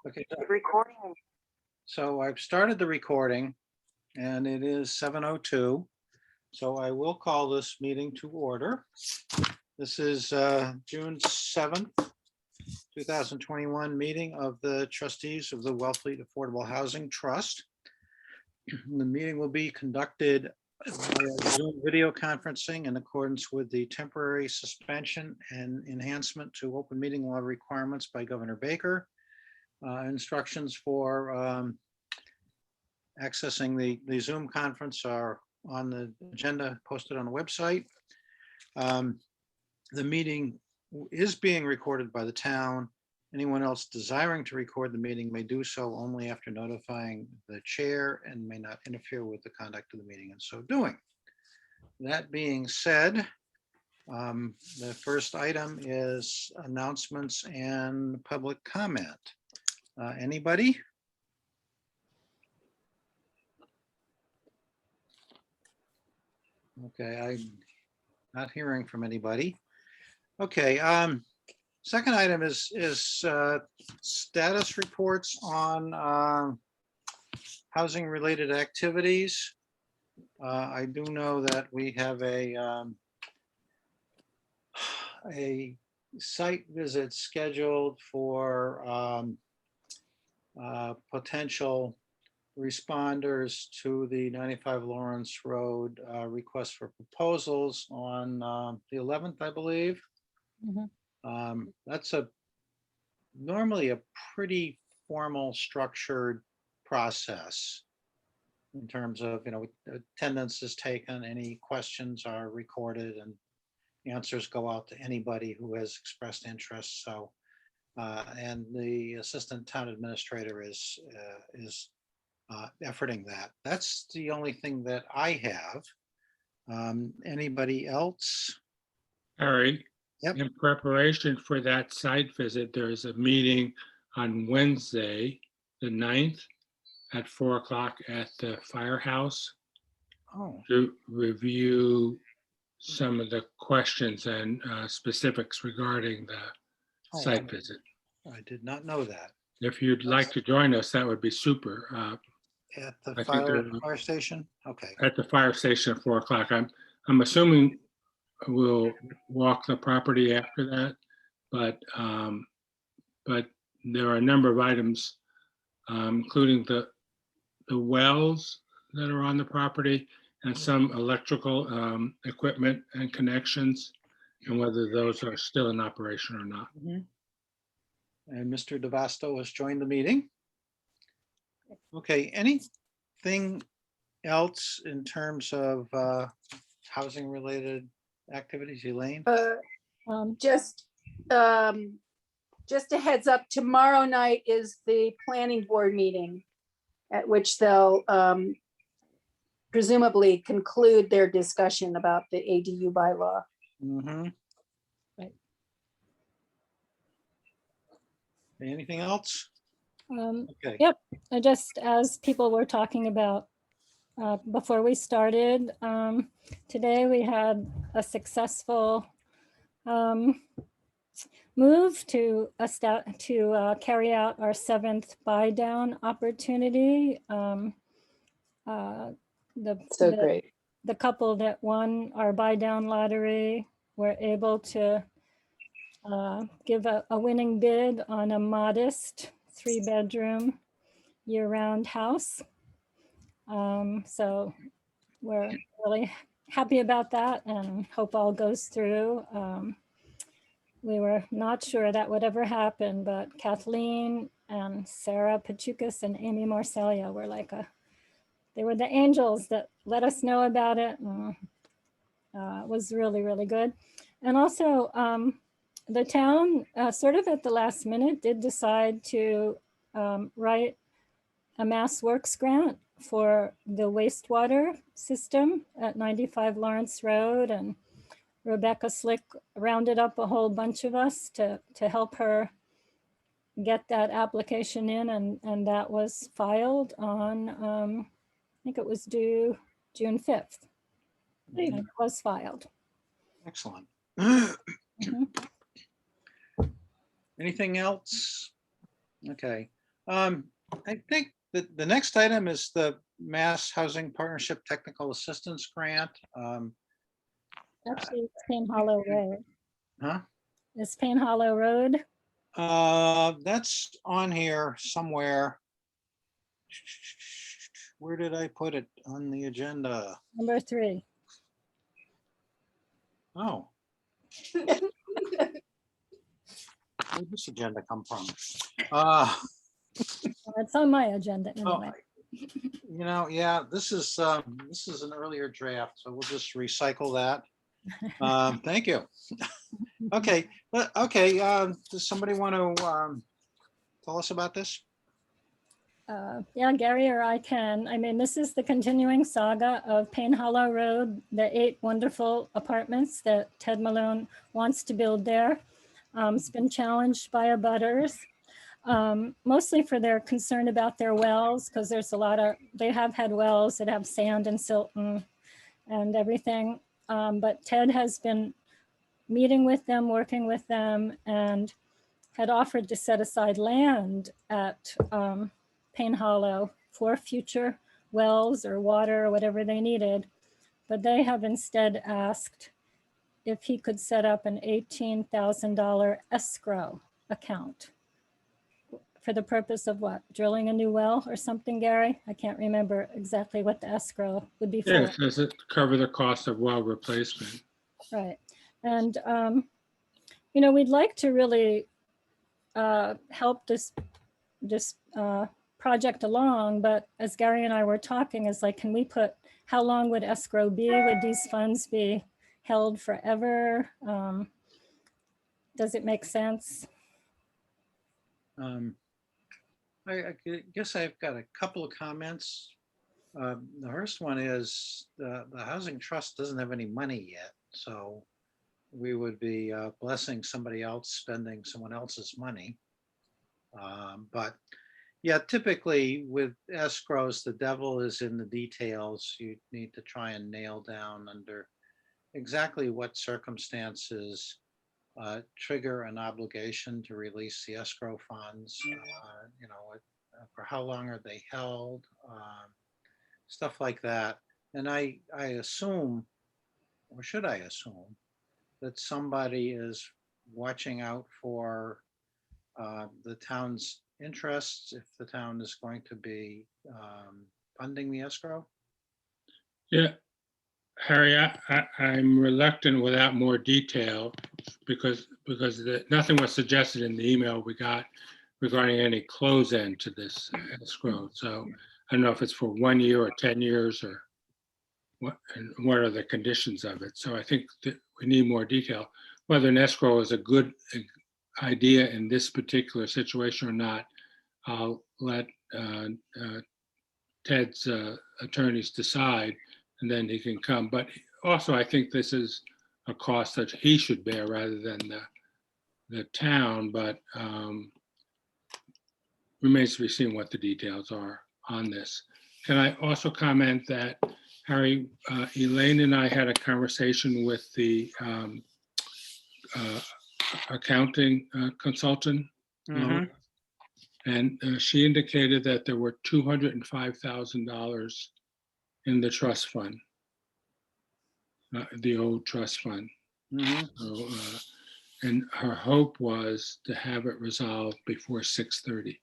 Okay, Recording. so I've started the recording and it is 7:02. So I will call this meeting to order. This is June 7th, 2021 meeting of the trustees of the Wellfleet Affordable Housing Trust. The meeting will be conducted via Zoom video conferencing in accordance with the temporary suspension and enhancement to open meeting law requirements by Governor Baker. Instructions for accessing the Zoom conference are on the agenda posted on the website. The meeting is being recorded by the town. Anyone else desiring to record the meeting may do so only after notifying the chair and may not interfere with the conduct of the meeting in so doing. That being said, the first item is announcements and public comment. Anybody? Okay, I'm not hearing from anybody. Okay, second item is status reports on housing related activities. I do know that we have a site visit scheduled for potential responders to the 95 Lawrence Road request for proposals on the 11th, I believe. That's normally a pretty formal, structured process in terms of, attendance is taken, any questions are recorded, and answers go out to anybody who has expressed interest. So, and the assistant town administrator is efforting that. That's the only thing that I have. Anybody else? Harry, Yep. in preparation for that site visit, there is a meeting on Wednesday, the 9th at 4 o'clock at the firehouse Oh, to review some of the questions and specifics regarding the Oh, site visit. I did not know that. If you'd like to join us, that would be super. At I the think fire station? Okay. at the fire station at 4 o'clock. I'm assuming we'll walk the property after that, but there are a number of items, including the wells that are on the property and some electrical equipment and connections, and whether those are still in operation or not. And Mr. DeVasto has joined the meeting. Okay, anything else in terms of housing related activities, Elaine? Just a heads up, tomorrow night is the planning board meeting at which they'll presumably conclude their discussion about the ADU bylaw. Right. Anything else? Okay. Yep, just as people were talking about before we started, today we had a successful move to carry out our 7th buy down opportunity. Great. The couple that won our buy down lottery were able to give a winning bid on a modest 3-bedroom year-round house. So we're really happy about that and hope all goes through. We were not sure that would ever happen, but Kathleen and Sarah Pachukas and Amy Marcelia were they were the angels that let us know about it. It was really, really good. And also the town sort of at the last minute did decide to write a Mass Works grant for the wastewater system at 95 Lawrence Road, and Rebecca Slick rounded up a whole bunch of us to help her get that application in, and that was filed on, I think it was due June 5th. And it was filed. Excellent. Mhm. Anything else? Okay. I think that the next item is the Mass Housing Partnership Technical Assistance Grant. Actually, it's Payne Hollow Road. Huh? It's Payne Hollow Road. That's on here somewhere. Where did I put it on the agenda? Number 3. Oh. Where'd this agenda come from? It's on my agenda Oh, anyway. yeah, this is an earlier draft, so we'll just recycle that. Thank you. Okay, does somebody want to tell us about this? Yeah, Gary or I can. I mean, this is the continuing saga of Payne Hollow Road, the 8 wonderful apartments that Ted Malone wants to build there. It's been challenged by abutters, mostly for their concern about their wells, because there's a lot of, they have had wells that have sand and silt and everything. But Ted has been meeting with them, working with them, and had offered to set aside land at Payne Hollow for future wells or water or whatever they needed. But they have instead asked if he could set up an $18,000 escrow account for the purpose of what? Drilling a new well or something, Gary? I can't remember exactly what the escrow would be for. Yes, does it cover the cost of well replacement? Right. And, we'd like to really help this project along, but as Gary and I were talking, is like, can we put, how long would escrow be? Would these funds be held forever? Does it make sense? I guess I've got a couple of comments. The first one is the Housing Trust doesn't have any money yet, so we would be blessing somebody else spending someone else's money. But yeah, typically with escrows, the devil is in the details. You need to try and nail down under exactly what circumstances trigger an obligation to release the escrow funds. For how long are they held? Stuff like that. And I assume, or should I assume, that somebody is watching out for the town's interests if the town is going to be funding the escrow? Yeah, Harry, I'm reluctant without more detail because nothing was suggested in the email we got regarding any close end to this escrow. So I don't know if it's for 1 year or 10 years or what, and what are the conditions of it. So I think that we need more detail. Whether an escrow is a good idea in this particular situation or not, I'll let Ted's attorneys decide, and then he can come. But also, I think this is a cost that he should bear rather than the town, but remains to be seen what the details are on this. Can I also comment that, Harry, Elaine and I had a conversation with the accounting consultant, and she indicated that there were $205,000 in the trust fund, the old trust fund. So, and her hope was to have it resolved before 6:30.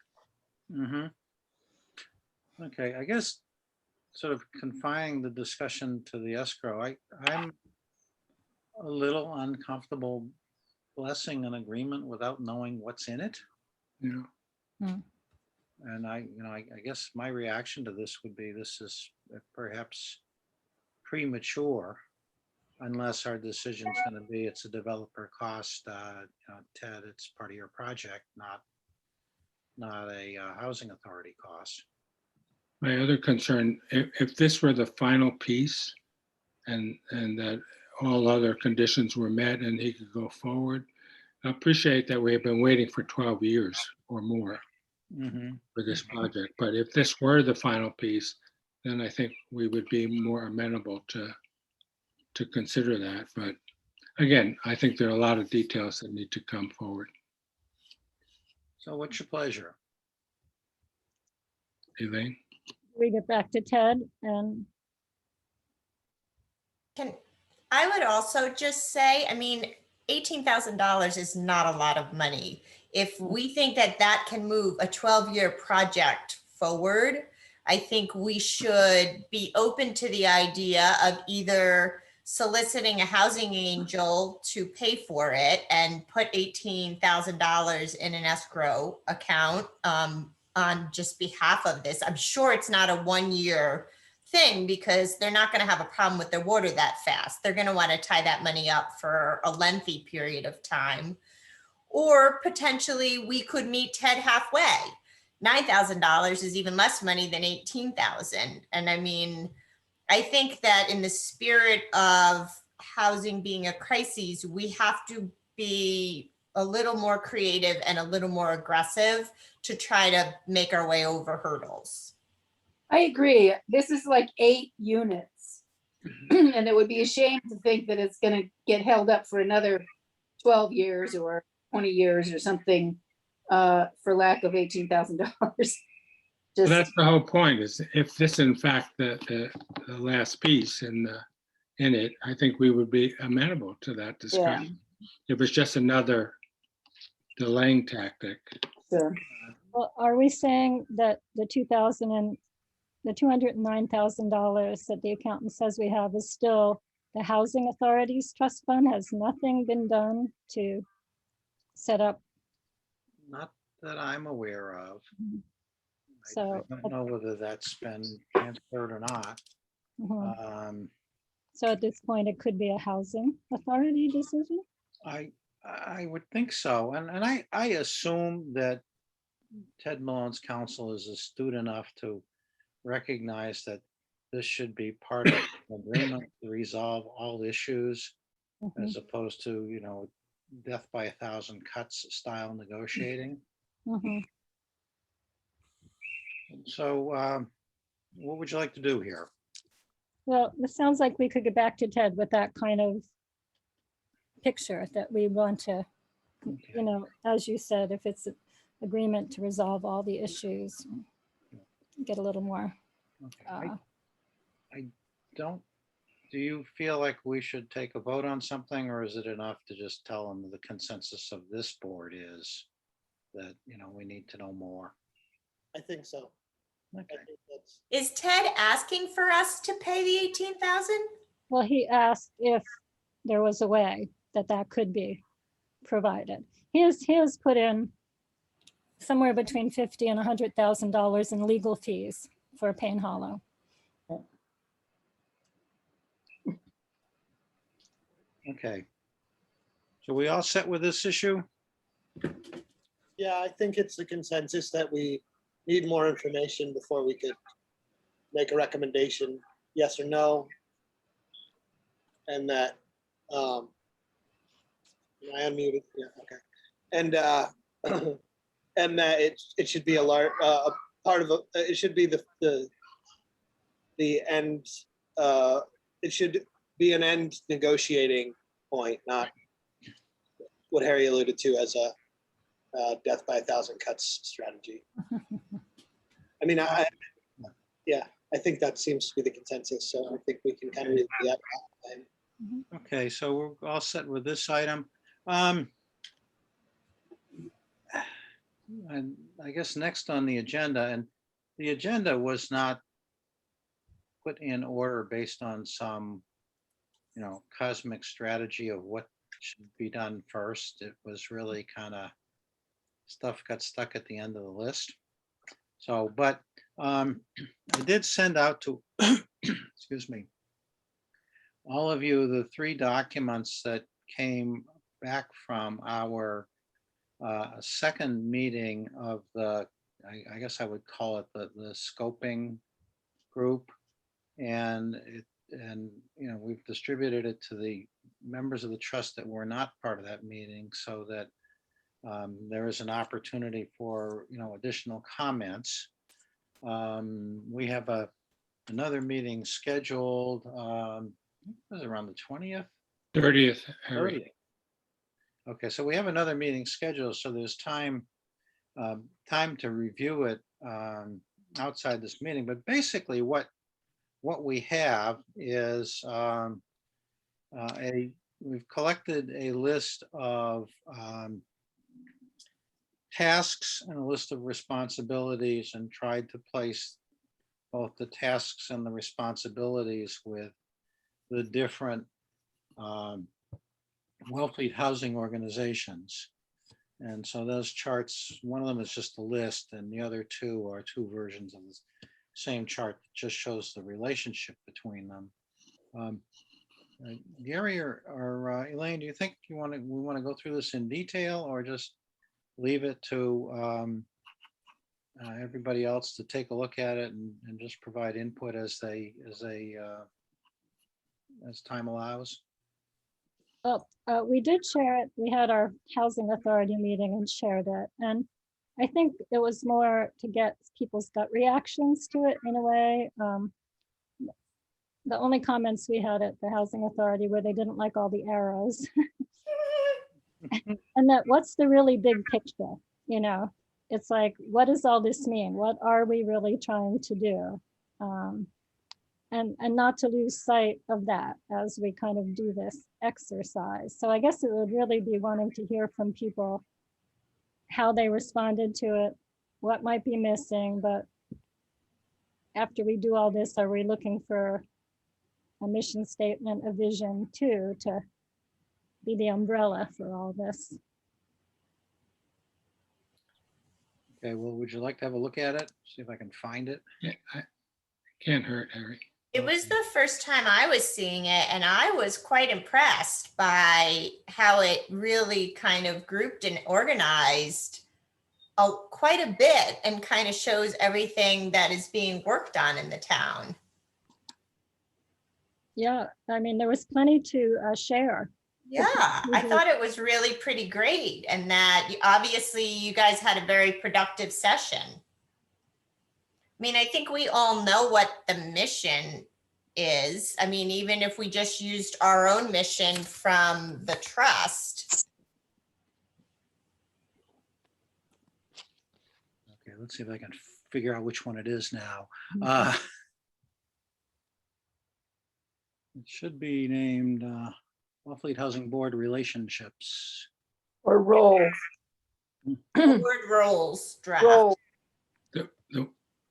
Okay, I guess sort of confining the discussion to the escrow, I'm a little uncomfortable blessing an agreement without knowing what's in it. Yeah. And I guess my reaction to this would be this is perhaps premature unless our decision is going to be it's a developer cost. Ted, it's part of your project, not a housing authority cost. My other concern, if this were the final piece and that all other conditions were met and he could go forward, I appreciate that we have been waiting for 12 years or more for this project. But if this were the final piece, then I think we would be more amenable to consider that. But again, I think there are a lot of details that need to come forward. So what's your pleasure? Elaine? read it back to Ted and I would also just say, I mean, $18,000 is not a lot of money. If we think that that can move a 12-year project forward, I think we should be open to the idea of either soliciting a housing angel to pay for it and put $18,000 in an escrow account on just behalf of this. I'm sure it's not a 1-year thing because they're not going to have a problem with their water that fast. They're going to want to tie that money up for a lengthy period of time. Or potentially we could meet Ted halfway. $9,000 is even less money than $18,000. And I mean, I think that in the spirit of housing being a crisis, we have to be a little more creative and a little more aggressive to try to make our way over hurdles. I agree. This is like 8 units. And it would be a shame to think that it's gonna get held up for another 12 years or 20 years or something for lack of $18,000. So that's the whole point, is if this in fact the last piece in it, I think we would be amenable to that discussion. If it's just another delaying tactic. Sure. well, are we saying that the $209,000 that the accountant says we have is still the Housing Authority's trust fund? Has nothing been done to set up? Not that I'm aware of. I So, don't know whether that's been transferred or not. mhm. So at this point, it could be a Housing Authority decision? I would think so. And I assume that Ted Malone's counsel is astute enough to recognize that this should be part of an agreement to resolve all issues Mhm, as opposed to, death by 1,000 cuts style negotiating. mhm. So what would you like to do here? Well, it sounds like we could get back to Ted with that kind of picture that we want to, as you said, if it's an agreement to resolve all the issues, get a little more. Okay. Do you feel like we should take a vote on something, or is it enough to just tell them the consensus of this board is that, we need to know more? I think so. I Okay. think that's, Is Ted asking for us to pay the 18,000? Well, he asked if there was a way that could be provided. He has put in somewhere between $50,000 and $100,000 in legal fees for Payne Hollow. Okay. So we all set with this issue? yeah, I think it's the consensus that we need more information before we could make a recommendation, yes or no. And that, am I unmuted? Yeah, okay. And, and that it should be a large, a part of, it should be the end, it should be an end negotiating point, not what Harry alluded to as a death by 1,000 cuts strategy. I mean, yeah, I think that seems to be the consensus. So I think we can kind of leave that. Okay, so we're all set with this item. And I guess next on the agenda, and the agenda was not put in order based on some, cosmic strategy of what should be done first. It was really kind of stuff got stuck at the end of the list. So, but I did send out to, excuse me, all of you the 3 documents that came back from our second meeting of the, I guess I would call it the scoping group. And we've distributed it to the members of the trust that were not part of that meeting so that there is an opportunity for, additional comments. We have another meeting scheduled, was it around the 20th? 30th, Harry. 30th. Okay, so we have another meeting scheduled, so there's time to review it outside this meeting, but basically what we have is we've collected a list of tasks and a list of responsibilities and tried to place both the tasks and the responsibilities with the different Wellfleet housing organizations. And so those charts, one of them is just a list and the other two are two versions of the same chart that just shows the relationship between them. Gary or Elaine, do you think we want to go through this in detail or just leave it to everybody else to take a look at it and just provide input as time allows? We did share it. We had our housing authority meeting and shared it. And I think it was more to get people's gut reactions to it in a way. The only comments we had at the housing authority were they didn't like all the arrows. And that what's the really big picture, you know? It's like, what does all this mean? What are we really trying to do? And not to lose sight of that as we kind of do this exercise. So I guess it would really be wanting to hear from people how they responded to it, what might be missing, but after we do all this, are we looking for a mission statement, a vision too, to be the umbrella for all this? Okay, well, would you like to have a look at it? See if I can find it. Yeah, can't hurt, Harry. It was the first time I was seeing it, and I was quite impressed by how it really kind of grouped and organized quite a bit and kind of shows everything that is being worked on in the town. Yeah, I mean, there was plenty to share. Yeah, I thought it was really pretty great, and that obviously you guys had a very productive session. I mean, I think we all know what the mission is. I mean, even if we just used our own mission from the trust. Okay, let's see if I can figure out which one it is now. It should be named Wellfleet Housing Board Relationships. Or roll. Word rolls draft. Roll.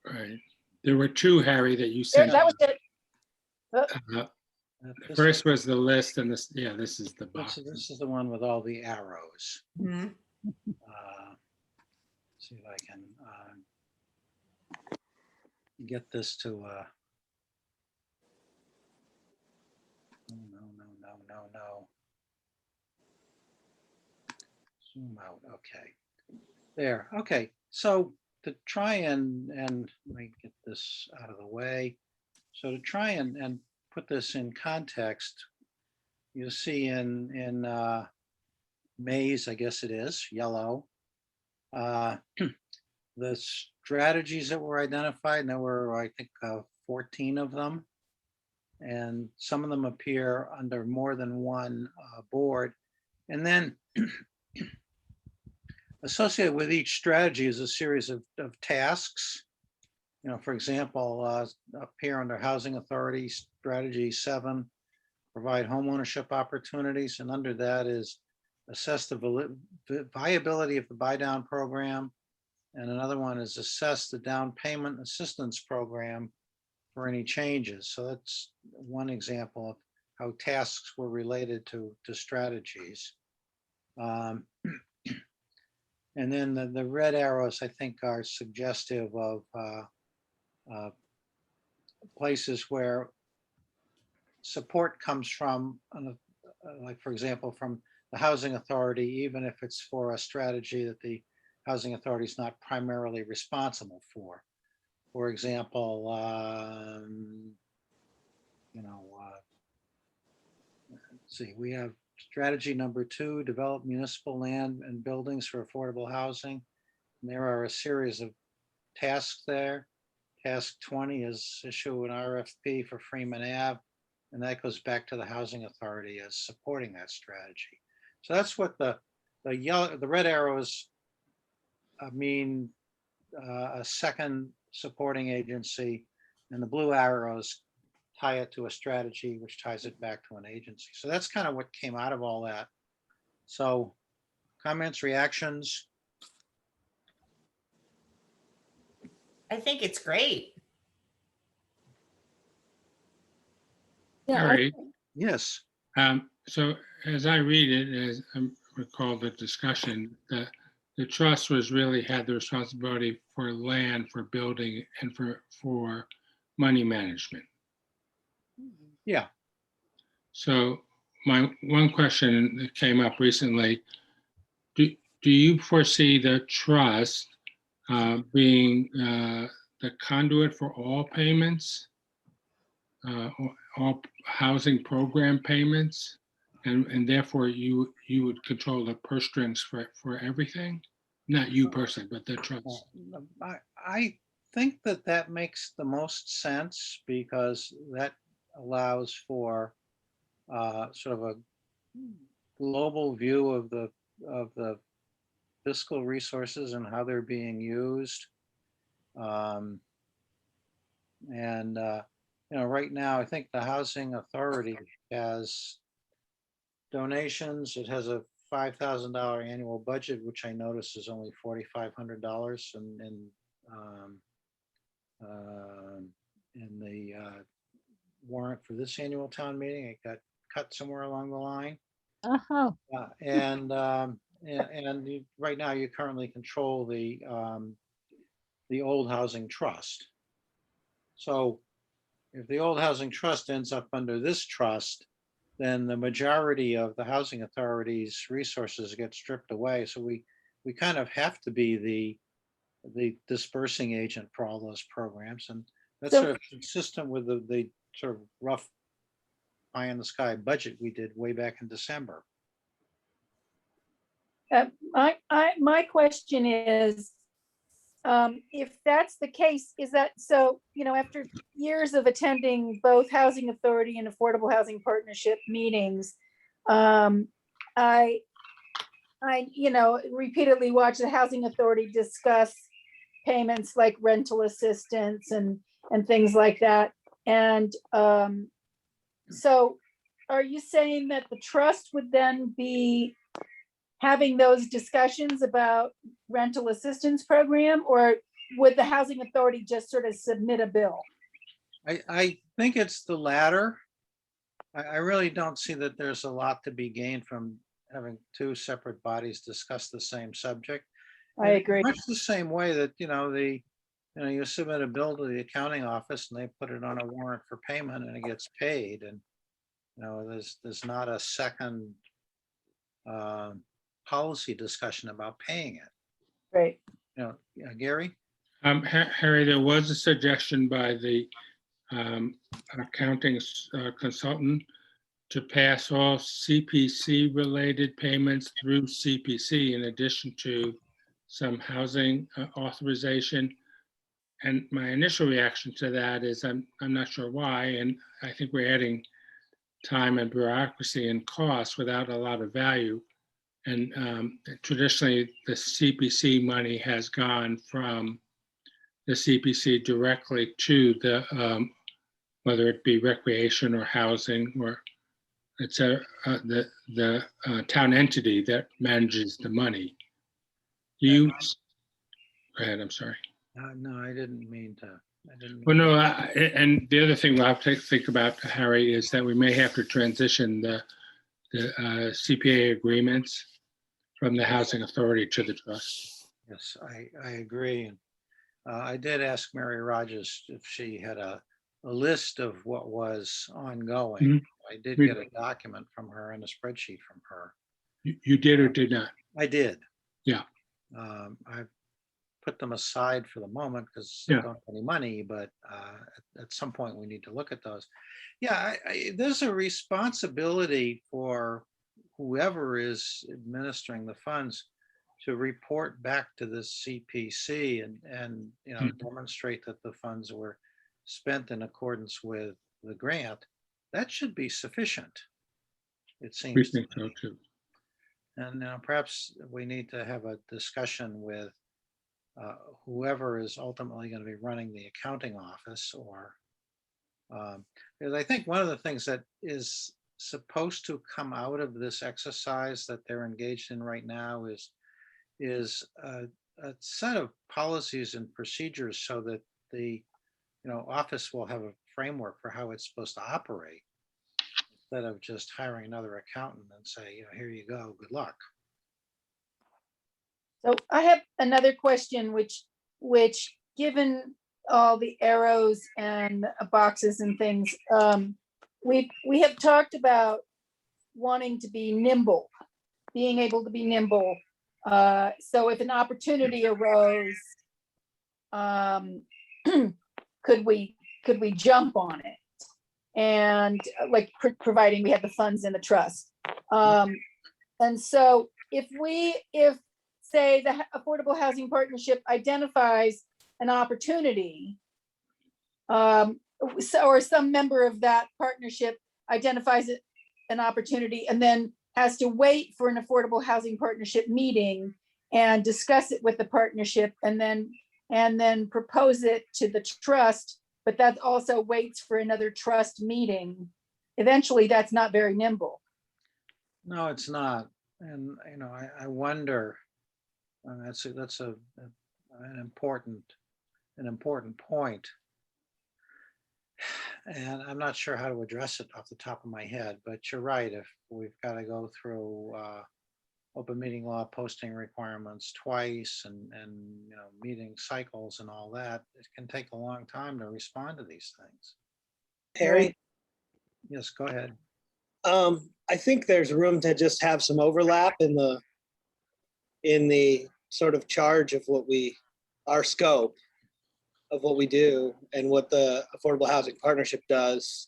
Right. There were two, Harry, that you said. That was it. The first was the list, and this, yeah, this is the box. This is the one with all the arrows. Mhm. See if I can get this to. No. Zoom out. Okay. There. Okay. So to try and let me get this out of the way. So to try and put this in context, you'll see in maize, I guess it is, yellow, the strategies that were identified, and there were, I think, 14 of them. And some of them appear under more than one board. And then associated with each strategy is a series of tasks. You know, for example, up here under Housing Authority, Strategy 7, provide homeownership opportunities. And under that is assess the viability of the buy down program. And another one is assess the down payment assistance program for any changes. So that's one example of how tasks were related to strategies. And then the red arrows, I think, are suggestive of places where support comes from, like, for example, from the Housing Authority, even if it's for a strategy that the Housing Authority is not primarily responsible for. For example, let's see, we have strategy number 2, develop municipal land and buildings for affordable housing. And there are a series of tasks there. Task 20 is issue an RFP for Freeman Ave, and that goes back to the Housing Authority as supporting that strategy. So that's what the red arrows mean. A second supporting agency, and the blue arrows tie it to a strategy, which ties it back to an agency. So that's kind of what came out of all that. So comments, reactions? I think it's great. Yeah, Harry, Yes. so as I read it, as I recall the discussion, the trust was really had the responsibility for land, for building, and for money management. Yeah. So my one question that came up recently, do you foresee the trust being the conduit for all payments, all housing program payments, and therefore you would control the purse strings for everything? Not you personally, but the trust. I think that that makes the most sense because that allows for sort of a global view of the fiscal resources and how they're being used. And right now, I think the Housing Authority has donations. It has a $5,000 annual budget, which I notice is only $4,500 in the warrant for this annual town meeting. It got cut somewhere along the line. uh-huh. Right now you currently control the old housing trust. So if the old housing trust ends up under this trust, then the majority of the housing authority's resources get stripped away. So we kind of have to be the dispersing agent for all those programs. And that's So- sort of consistent with the sort of rough pie in the sky budget we did way back in December. My question is, if that's the case, is that so, after years of attending both Housing Authority and Affordable Housing Partnership meetings, I repeatedly watch the Housing Authority discuss payments like rental assistance and things like that. And so are you saying that the trust would then be having those discussions about rental assistance program, or would the Housing Authority just sort of submit a bill? I think it's the latter. I really don't see that there's a lot to be gained from having two separate bodies discuss the same subject. I agree. Much the same way that, you submit a bill to the accounting office and they put it on a warrant for payment and it gets paid. And, there's not a second policy discussion about paying it. Right. Gary? Harry, there was a suggestion by the accounting consultant to pass all CPC related payments through CPC in addition to some housing authorization. And my initial reaction to that is I'm not sure why, and I think we're adding time and bureaucracy and costs without a lot of value. And traditionally, the CPC money has gone from the CPC directly to the whether it be recreation or housing, or it's the town entity that manages the money. Go ahead, I'm sorry. No, I didn't mean to. Well, no, and the other thing we'll have to think about, Harry, is that we may have to transition the CPA agreements from the Housing Authority to the trust. Yes, I agree. And I did ask Mary Rogers if she had a list of what was ongoing. Mhm. I did get a document from her and a spreadsheet from her. You did or did not? I did. Yeah. I put them aside for the moment because Yeah. I don't have any money, but at some point we need to look at those. Yeah, there's a responsibility for whoever is administering the funds to report back to the CPC and demonstrate that the funds were spent in accordance with the grant. That should be sufficient, it We seems. think so too. And perhaps we need to have a discussion with whoever is ultimately going to be running the accounting office, or because I think one of the things that is supposed to come out of this exercise that they're engaged in right now is a set of policies and procedures so that the office will have a framework for how it's supposed to operate, instead of just hiring another accountant and say, here you go, good luck. So I have another question, which given all the arrows and boxes and things, we have talked about wanting to be nimble, being able to be nimble. So if an opportunity arose, could we jump on it? And like providing we have the funds in the trust. And so if say the Affordable Housing Partnership identifies an opportunity, or some member of that partnership identifies an opportunity and then has to wait for an Affordable Housing Partnership meeting and discuss it with the partnership and then propose it to the trust, but that also waits for another trust meeting. Eventually, that's not very nimble. No, it's not. And, I wonder, that's an important point. And I'm not sure how to address it off the top of my head, but you're right. If we've got to go through open meeting law posting requirements twice and meeting cycles and all that, it can take a long time to respond to these things. Harry, Yes, go ahead. I think there's room to just have some overlap in the sort of charge of our scope of what we do and what the Affordable Housing Partnership does,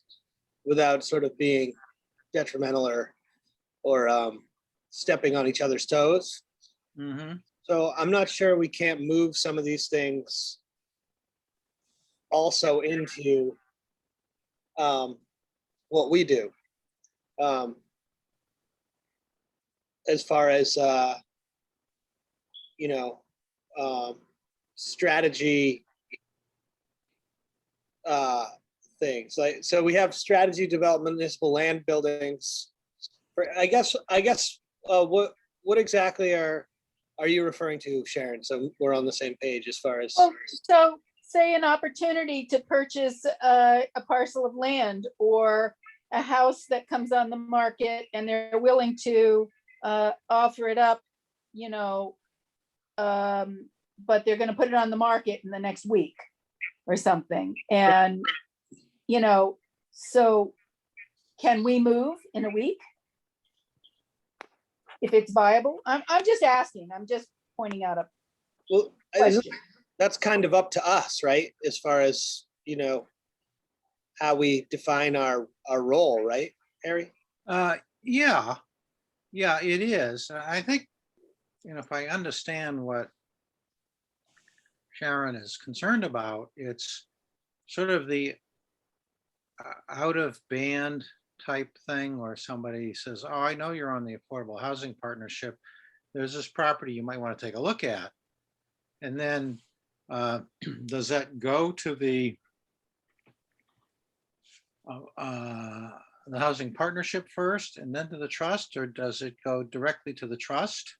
without sort of being detrimental or stepping on each other's toes. Mm-hmm. So I'm not sure we can't move some of these things also into what we do. As far as strategy things, like, so we have strategy development, municipal land buildings. I guess what exactly are you referring to, Sharon? So we're on the same page as far as. Well, so say an opportunity to purchase a parcel of land or a house that comes on the market and they're willing to offer it up, but they're going to put it on the market in the next week or something. And, so can we move in a week if it's viable? I'm just asking, I'm just pointing out a question. That's kind of up to us, right? As far as, how we define our role, right, Harry? Yeah, it is. I think, if I understand what Sharon is concerned about, it's sort of the out of band type thing where somebody says, oh, I know you're on the Affordable Housing Partnership. There's this property you might want to take a look at. And then does that go to the housing partnership first and then to the trust, or does it go directly to the trust?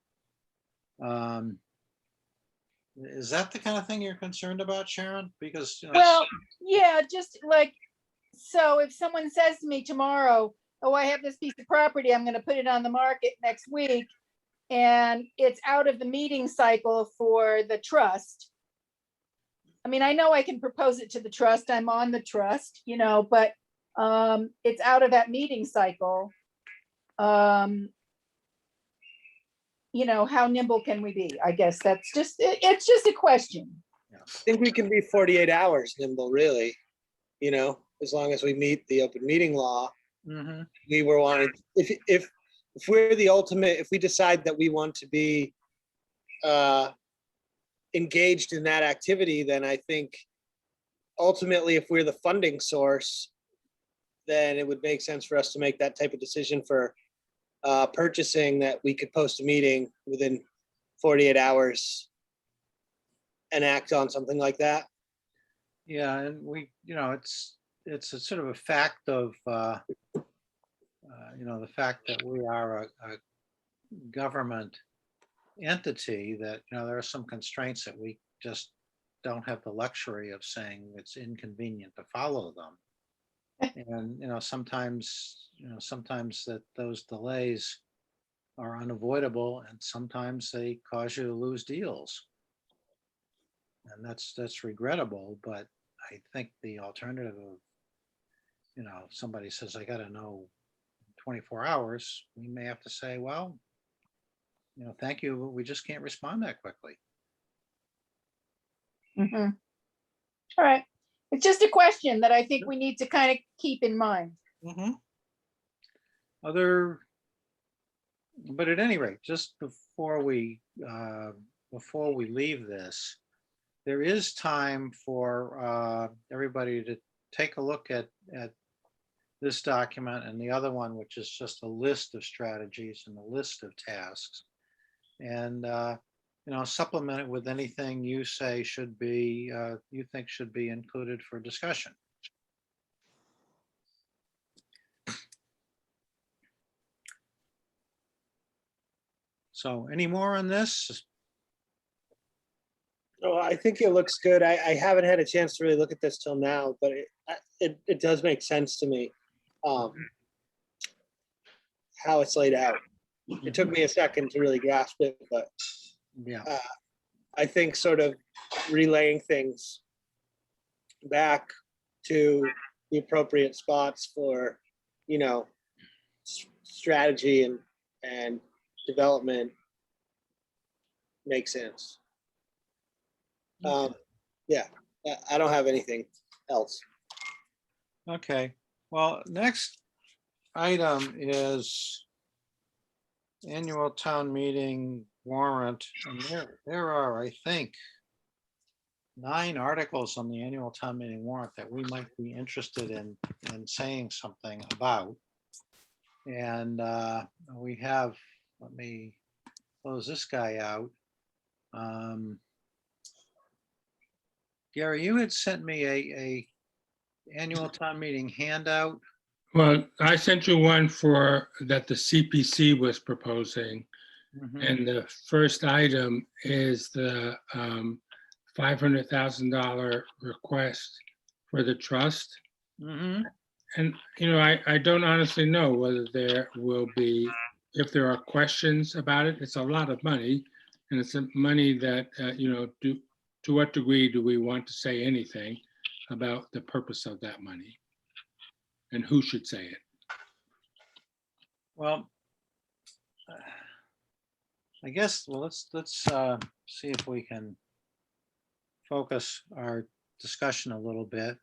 Is that the kind of thing you're concerned about, Sharon? Because well, yeah, just like, so if someone says to me tomorrow, oh, I have this piece of property, I'm going to put it on the market next week, and it's out of the meeting cycle for the trust. I mean, I know I can propose it to the trust. I'm on the trust, but it's out of that meeting cycle. How nimble can we be? I guess that's just, it's just a question. I think we can be 48 hours nimble, really, as long as we meet the open meeting law. Mm-hmm. We were wanting, if we're the ultimate, if we decide that we want to be engaged in that activity, then I think ultimately, if we're the funding source, then it would make sense for us to make that type of decision for purchasing, that we could post a meeting within 48 hours enact on something like that. Yeah, and we, it's a sort of a fact of, the fact that we are a government entity that, there are some constraints that we just don't have the luxury of saying it's inconvenient to follow them. And, sometimes that those delays are unavoidable and sometimes they cause you to lose deals. And that's regrettable, but I think the alternative of, somebody says, I gotta know 24 hours, we may have to say, well, thank you, but we just can't respond that quickly. Mhm. All right. It's just a question that I think we need to kind of keep in mind. But at any rate, just before we leave this, there is time for everybody to take a look at this document and the other one, which is just a list of strategies and a list of tasks. And, supplement it with anything you say should be, you think should be included for discussion. So any more on this? Oh, I think it looks good. I haven't had a chance to really look at this till now, but it does make sense to me. How it's laid out. It took me a second to really grasp it, but Yeah. I think sort of relaying things back to the appropriate spots for, strategy and development makes sense. Yeah, I don't have anything else. Okay. Well, next item is annual town meeting warrant. And there are, I think, 9 articles on the annual town meeting warrant that we might be interested in saying something about. And we have, let me close this guy out. Gary, you had sent me a annual town meeting handout. Well, I sent you one that the CPC was proposing. And the first item is the $500,000 request for the trust. Mhm. And, I don't honestly know whether there will be, if there are questions about it. It's a lot of money. And it's money that, to what degree do we want to say anything about the purpose of that money? And who should say it? Well, I guess, well, let's see if we can focus our discussion a little bit.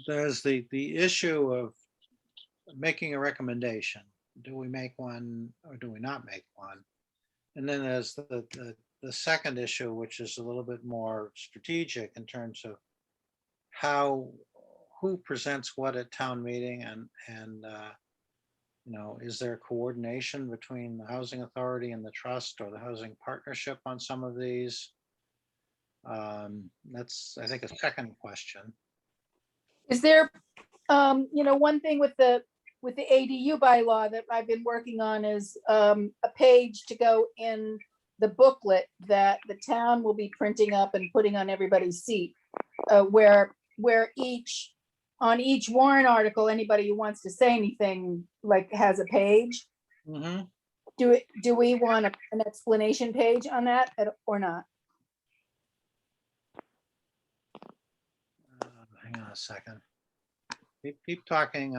There's the issue of making a recommendation. Do we make one or do we not make one? And then there's the second issue, which is a little bit more strategic in terms of who presents what at town meeting and is there coordination between the housing authority and the trust or the housing partnership on some of these? That's, I think, a second question. Is there, one thing with the ADU bylaw that I've been working on is a page to go in the booklet that the town will be printing up and putting on everybody's seat, where on each warrant article, anybody who wants to say anything has a page. Mm-hmm. Do we want an explanation page on that or not? Hang on a second. Keep talking.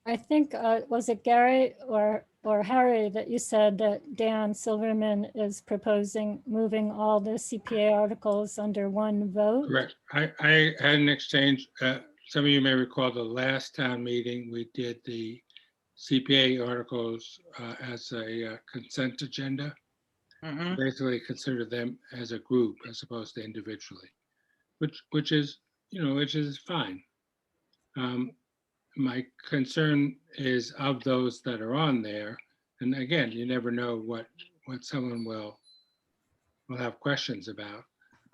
I think, was it Gary or Harry that you said that Dan Silverman is proposing moving all the CPA articles under one vote? Correct. I had an exchange. Some of you may recall the last town meeting, we did the CPA articles as a consent agenda. Mhm. Basically consider them as a group as opposed to individually, which is fine. my concern is of those that are on there. And again, you never know what someone will have questions about.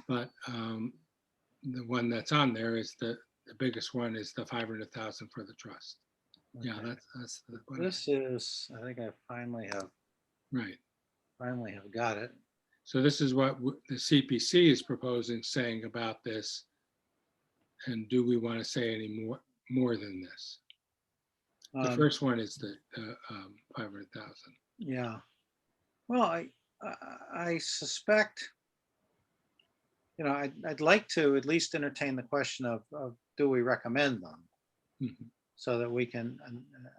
But the one that's on there is the biggest one is the 500,000 for the trust. Yeah, Okay. that's the one. This is, I think I finally have got it. So this is what the CPC is proposing, saying about this. And do we want to say any more than this? The first one is the 500,000. Yeah. Well, I suspect, I'd like to at least entertain the question of do we recommend them? Mhm. So that we can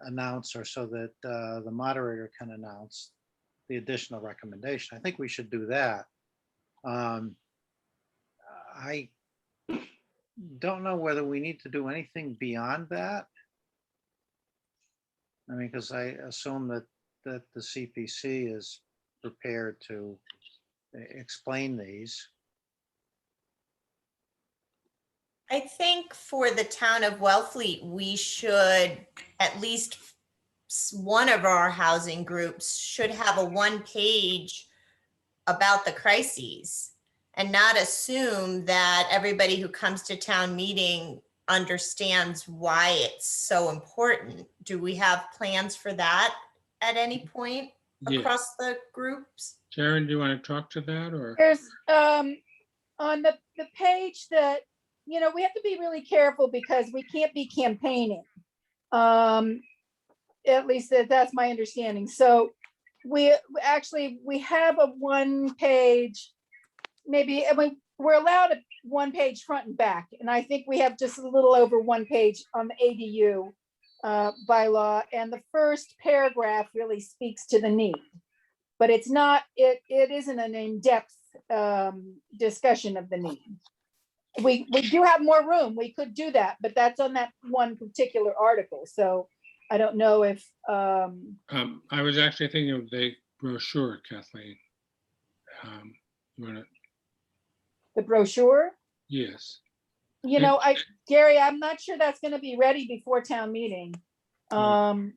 announce, or so that the moderator can announce the additional recommendation. I think we should do that. I don't know whether we need to do anything beyond that. I mean, because I assume that the CPC is prepared to explain these. I think for the town of Wellfleet, we should, at least one of our housing groups should have a one-page about the crises and not assume that everybody who comes to town meeting understands why it's so important. Do we have plans for that at any point Yeah. across the groups? Sharon, do you want to talk to that or? There's, on the page that, we have to be really careful because we can't be campaigning. At least that's my understanding. So we have a one page, maybe, we're allowed a one page front and back. And I think we have just a little over one page on the ADU bylaw. And the first paragraph really speaks to the need. But it's not, it isn't an in-depth discussion of the need. We do have more room. We could do that, but that's on that one particular article. So I don't know if. I was actually thinking of the brochure, Kathleen. You want to? The brochure? Yes. Gary, I'm not sure that's going to be ready before town meeting. Hmm.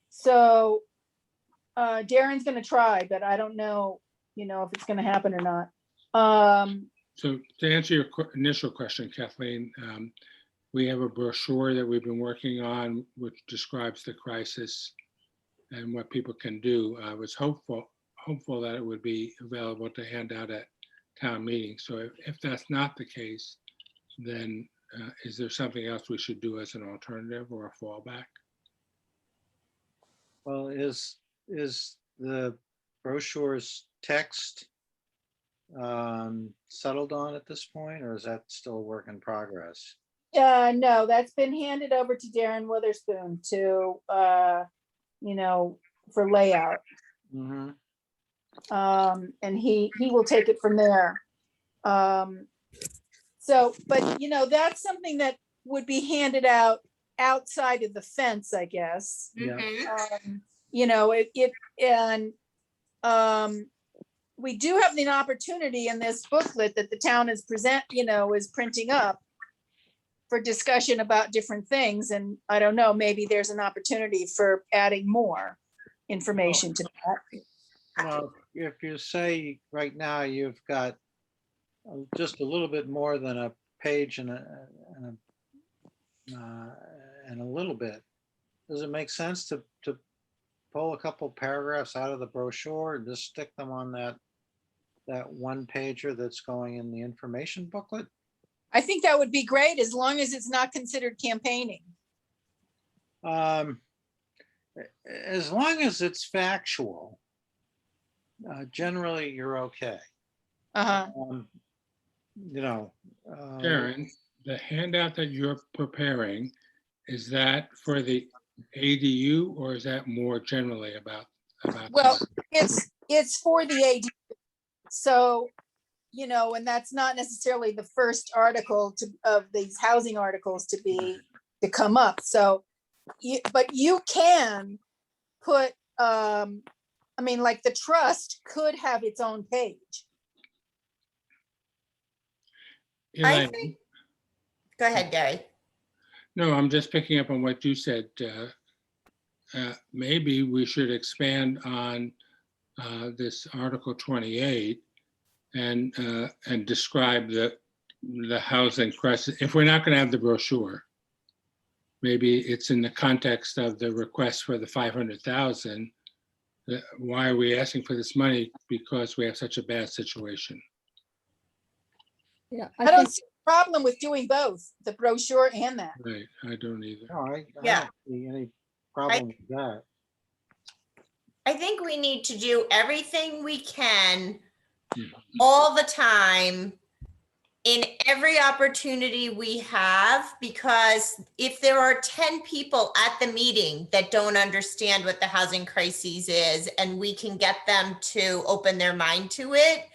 So Darren's going to try, but I don't know, if it's going to happen or not. So to answer your initial question, Kathleen, we have a brochure that we've been working on, which describes the crisis and what people can do. I was hopeful that it would be available to hand out at town meeting. So if that's not the case, then is there something else we should do as an alternative or a fallback? Well, is the brochure's text settled on at this point, or is that still a work in progress? No, that's been handed over to Darren Witherspoon to, for layout. Mm-hmm. And he will take it from there. So, but that's something that would be handed out outside of the fence, I guess. Yeah. We do have the opportunity in this booklet that the town is is printing up for discussion about different things. And I don't know, maybe there's an opportunity for adding more information to that. Well, if you say right now you've got just a little bit more than a page and a little bit, does it make sense to pull a couple paragraphs out of the brochure and just stick them on that one pager that's going in the information booklet? I think that would be great, as long as it's not considered campaigning. As long as it's factual, generally you're okay. Sharon, the handout that you're preparing, is that for the ADU or is that more generally about? Well, it's for the ADU. So, and that's not necessarily the first article of these housing articles to come up. So, but you can put, like the trust could have its own page. I think, go ahead, Gary. No, I'm just picking up on what you said. Maybe we should expand on this Article 28 and describe the housing crisis. If we're not going to have the brochure, maybe it's in the context of the request for the 500,000. Why are we asking for this money? Because we have such a bad situation. Yeah, I don't think, see a problem with doing both, the brochure and that. Right, I don't either. All right. I Yeah. don't see any problem with that. I think we need to do everything we can Mhm. all the time in every opportunity we have, because if there are 10 people at the meeting that don't understand what the housing crisis is and we can get them to open their mind to it,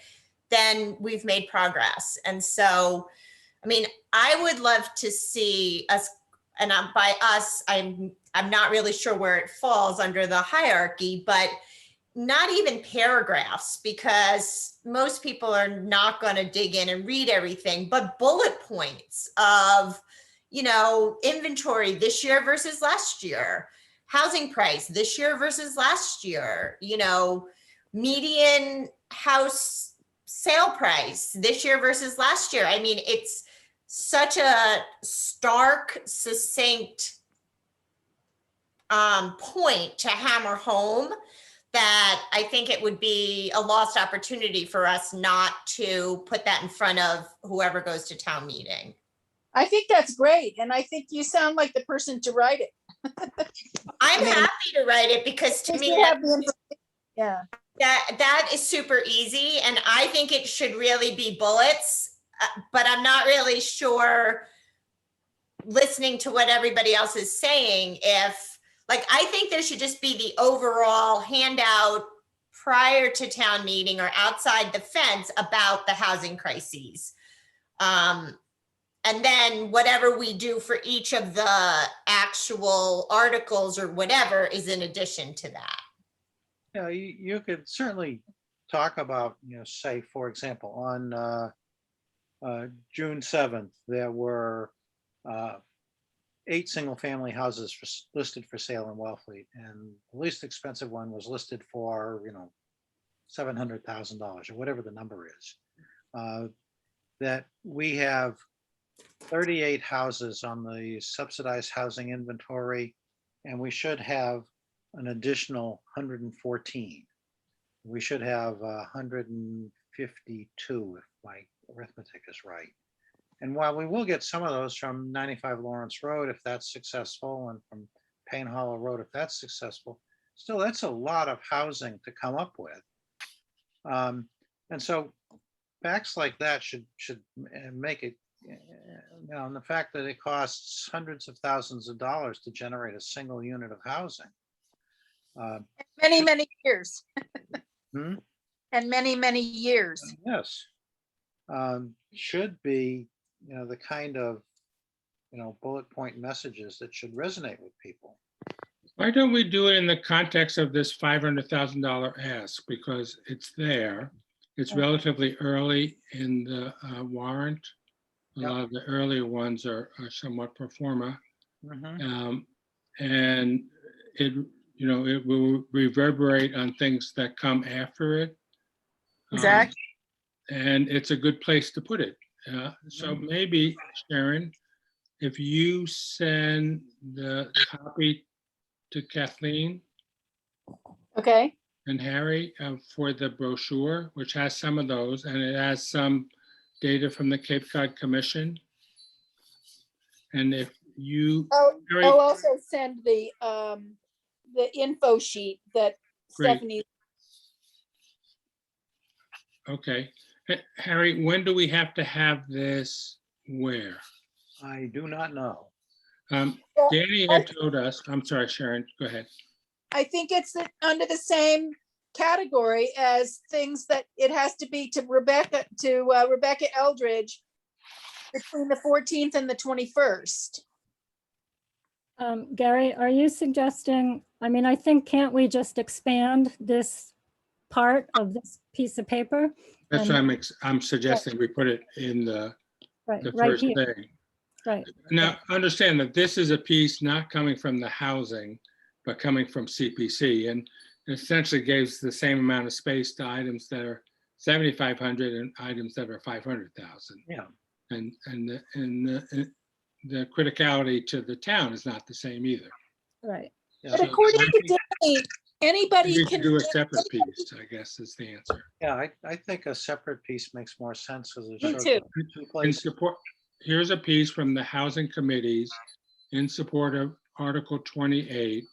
then we've made progress. And so, I mean, I would love to see us, and by us, I'm not really sure where it falls under the hierarchy, but not even paragraphs, because most people are not going to dig in and read everything, but bullet points of, inventory this year versus last year, housing price this year versus last year, median house sale price this year versus last year. I mean, it's such a stark, succinct point to hammer home that I think it would be a lost opportunity for us not to put that in front of whoever goes to town meeting. I think that's great, and I think you sound like the person to write it. I'm I mean- happy to write it, because to If me, you have the information. Yeah, that is super easy, and I think it should really be bullets, but I'm not really sure, listening to what everybody else is saying, if, I think there should just be the overall handout prior to town meeting or outside the fence about the housing crises. And then whatever we do for each of the actual articles or whatever is in addition to that. You could certainly talk about, say, for example, on June 7th, there were 8 single-family houses listed for sale in Wellfleet, and the least expensive one was listed for, $700,000 or whatever the number is. That we have 38 houses on the subsidized housing inventory, and we should have an additional 114. We should have 152 if my arithmetic is right. And while we will get some of those from 95 Lawrence Road, if that's successful, and from Payne Hollow Road, if that's successful, still that's a lot of housing to come up with. And so facts like that should make it, and the fact that it costs hundreds of thousands of dollars to generate a single unit of housing. many, many years. Hmm? And many, many years. Yes. Should be, the kind of, bullet point messages that should resonate with people. Why don't we do it in the context of this $500,000 ask? Because it's there. It's relatively early in the warrant. A lot of the earlier ones are somewhat pro forma. Mhm. And it will reverberate on things that come after it. Exactly. And it's a good place to put it. So maybe, Sharon, if you send the copy to Kathleen Okay, and Harry for the brochure, which has some of those, and it has some data from the Cape Cod Commission. And if you, Harry, I'll also send the info sheet that Great. Stephanie, okay. Harry, when do we have to have this where? I do not know. Danny had told us, I'm sorry, Sharon, go ahead. I think it's under the same category as things that it has to be to Rebecca Eldridge between the 14th and the 21st. Gary, are you suggesting, I think, can't we just expand this part of this piece of paper? That's And- why I'm suggesting we put it in the Right the right first here. thing. Right, Now, understand that this is a piece not coming from the housing, but coming from CPC, and essentially gives the same amount of space to items that are 7,500 and items that are 500,000. Yeah. And the criticality to the town is not the same either. right. Yeah. But So according I to think Danny, anybody We can. should do a separate piece, I guess is the answer. Yeah, I think a separate piece makes more sense because it Me shows too. the two In places. support, here's a piece from the housing committees in support of Article 28.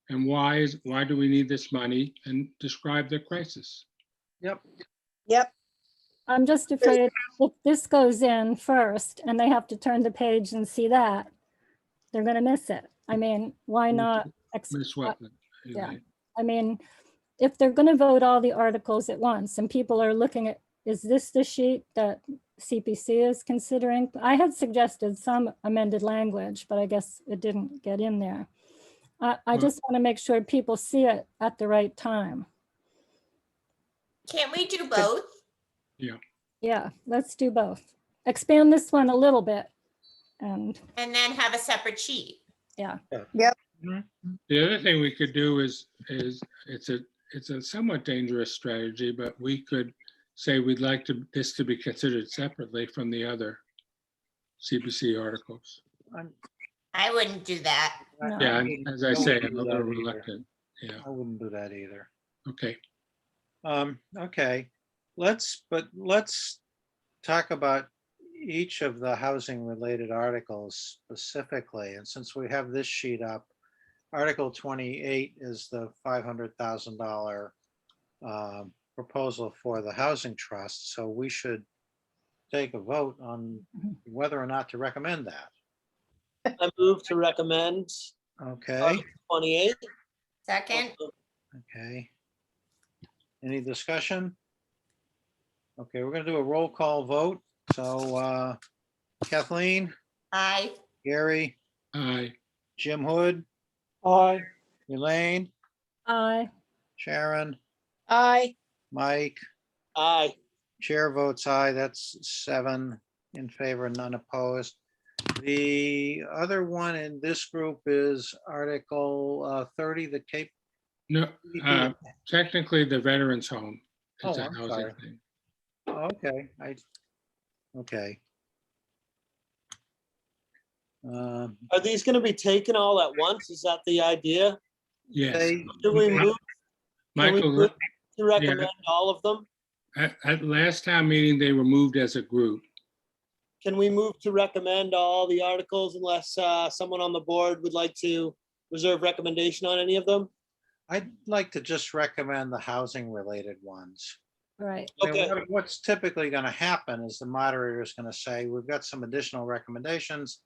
And why do we need this money, and describe the crisis. Yep. Yep, I'm just afraid if this goes in first and they have to turn the page and see that, they're gonna miss it. I mean, why not? Miss what? yeah. Elaine? I mean, if they're gonna vote all the articles at once and people are looking at, is this the sheet that CPC is considering? I had suggested some amended language, but I guess it didn't get in there. I Well- just want to make sure people see it at the right time. Can't we do both? Yeah, let's do both. Expand this one a little bit. And And then have a separate sheet? The other thing we could do is it's a somewhat dangerous strategy, but we could say we'd like this to be considered separately from the other CPC articles. I wouldn't do that. No. Yeah, and as I say, I'm a little either. reluctant. Yeah, I wouldn't do that either. okay. Okay, let's talk about each of the housing related articles specifically. And since we have this sheet up, Article 28 is the $500,000 proposal for the housing trust. So we should take a vote on whether or not to recommend that. I move to recommend Okay, Article 28. Second, okay. Any discussion? Okay, we're gonna do a roll call vote. So Kathleen, aye. Gary, Aye. Jim Hood, Aye. Elaine, I, Sharon, aye, Mike, Aye. chair votes aye. That's 7 in favor, none opposed. The other one in this group is Article 30, the Cape. No, technically the Veterans Home. It's Oh, a I'm housing sorry. thing. Okay, okay. Are these going to be taken all at once? Is that the idea? Yes. They, Do we move can we Michael, move to recommend all of them? at last town meeting, they were moved as a group. Can we move to recommend all the articles unless someone on the board would like to reserve recommendation on any of them? I'd like to just recommend the housing related ones. right, I mean, Okay. what's typically going to happen is the moderator is going to say, we've got some additional recommendations.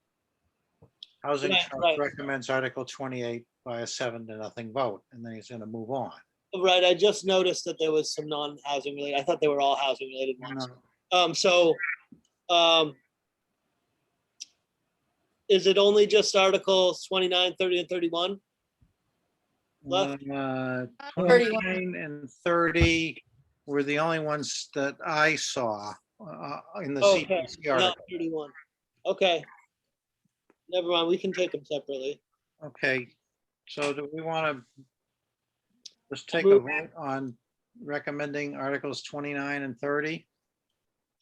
Housing Right, Trust right. recommends Article 28 by a 7-0 vote, and then he's going to move on. Right, I just noticed that there was some non-housing related. I thought they were all housing related ones. No, Is it only just Articles 29, 30, and 31? Left. 29 and 30 were the only ones that I saw in the Okay, CPC not article. 31. Okay. Never mind, we can take them separately. Okay, so do we want to just take a Move. vote on recommending Articles 29 and 30?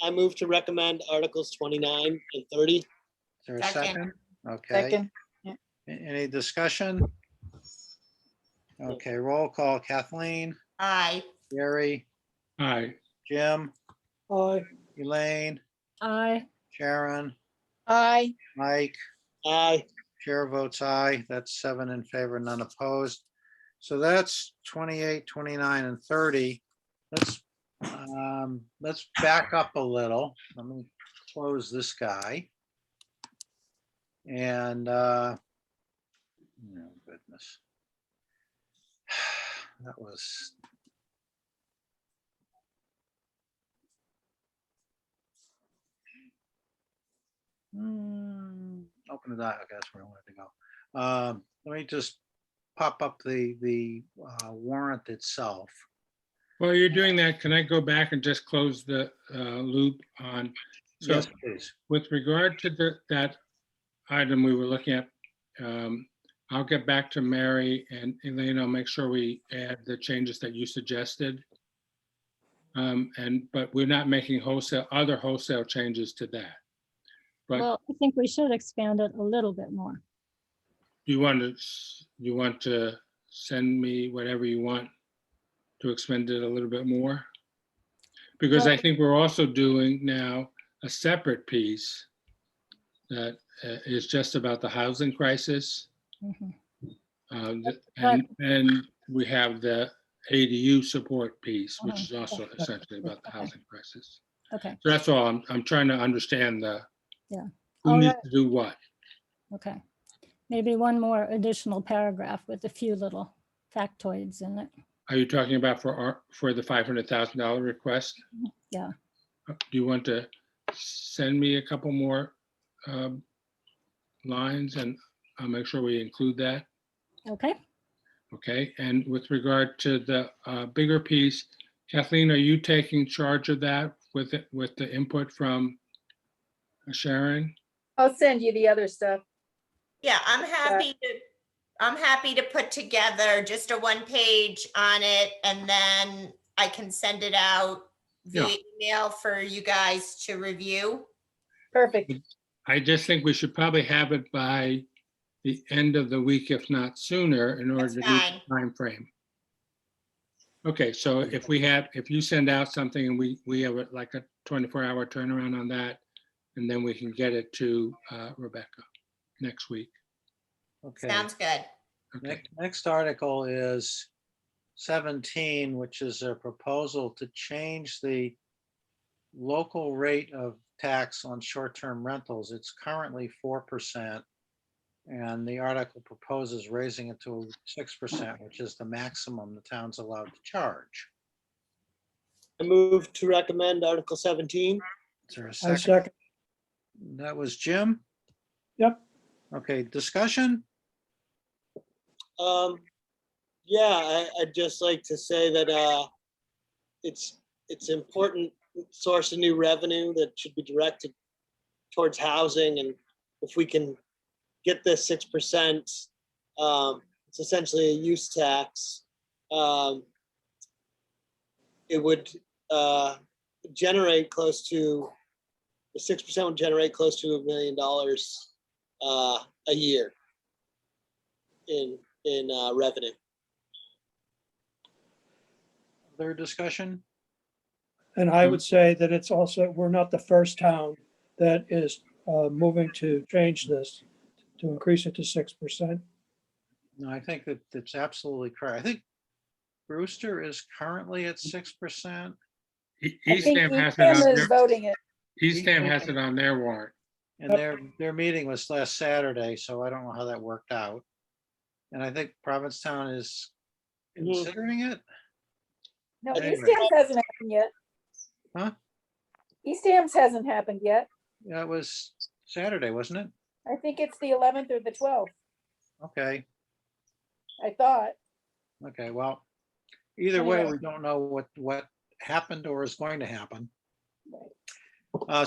I move to recommend Articles 29 and 30. Is there a Second. second? Okay. Second. Any discussion? Okay, roll call. Kathleen, Aye. Gary, Aye. Jim, Aye. Elaine, I, Sharon, aye, Mike, Aye. chair votes aye. That's 7 in favor, none opposed. So that's 28, 29, and 30. Let's back up a little. Let me close this guy. And, oh goodness. That was. Open the doc, that's where I wanted to go. Let me just pop up the warrant itself. While you're doing that, can I go back and just close the loop on? So Yes, please. with regard to that item we were looking at, I'll get back to Mary and Elaine. I'll make sure we add the changes that you suggested. But we're not making other wholesale changes to that. But Well, I think we should expand it a little bit more. you want to send me whatever you want to expand it a little bit more? Because I think we're also doing now a separate piece that is just about the housing crisis. Mhm. And we have the ADU support piece, which is also essentially about the housing crisis. Okay, So that's all. I'm trying to understand Yeah. who All needs right. to do what. okay. Maybe one more additional paragraph with a few little factoids in it. Are you talking about for the $500,000 request? Yeah. Do you want to send me a couple more lines and I'll make sure we include that? Okay. Okay, and with regard to the bigger piece, Kathleen, are you taking charge of that with the input from Sharon? I'll send you the other stuff. Yeah, I'm happy to put together just a 1-page on it, and then I can send it out via email for you guys to review. Perfect. I just think we should probably have it by the end of the week, if not sooner, in order to That's meet fine. the time frame. Okay, so if you send out something and we have like a 24-hour turnaround on that, and then we can get it to Rebecca next week. Okay. Sounds good. Okay, Next article is 17, which is a proposal to change the local rate of tax on short-term rentals. It's currently 4%. And the article proposes raising it to 6%, which is the maximum the town's allowed to charge. I move to recommend Article 17. Is there a I second? second. That was Jim? Yep. Okay, discussion? Yeah, I'd just like to say that it's important source of new revenue that should be directed towards housing, and if we can get this 6%, it's essentially a use tax. It would generate close to, the 6% would generate close to $1 million a year in revenue. Other discussion? And I would say that it's also, we're not the first town that is moving to change this, to increase it to 6%. No, I think that that's absolutely correct. I think Brewster is currently at 6%. I think Eastham has it Eastham on is voting it. Eastham has it on their warrant. And their meeting was last Saturday, so I don't know how that worked out. And I think Provincetown is considering it. No, Anyway. Eastham's hasn't happened yet. Huh? Eastham's hasn't happened yet. Yeah, it was Saturday, wasn't it? I think it's the 11th or the 12th, Okay, I thought. okay, well, either way, Anyway. we don't know what happened or is going to happen.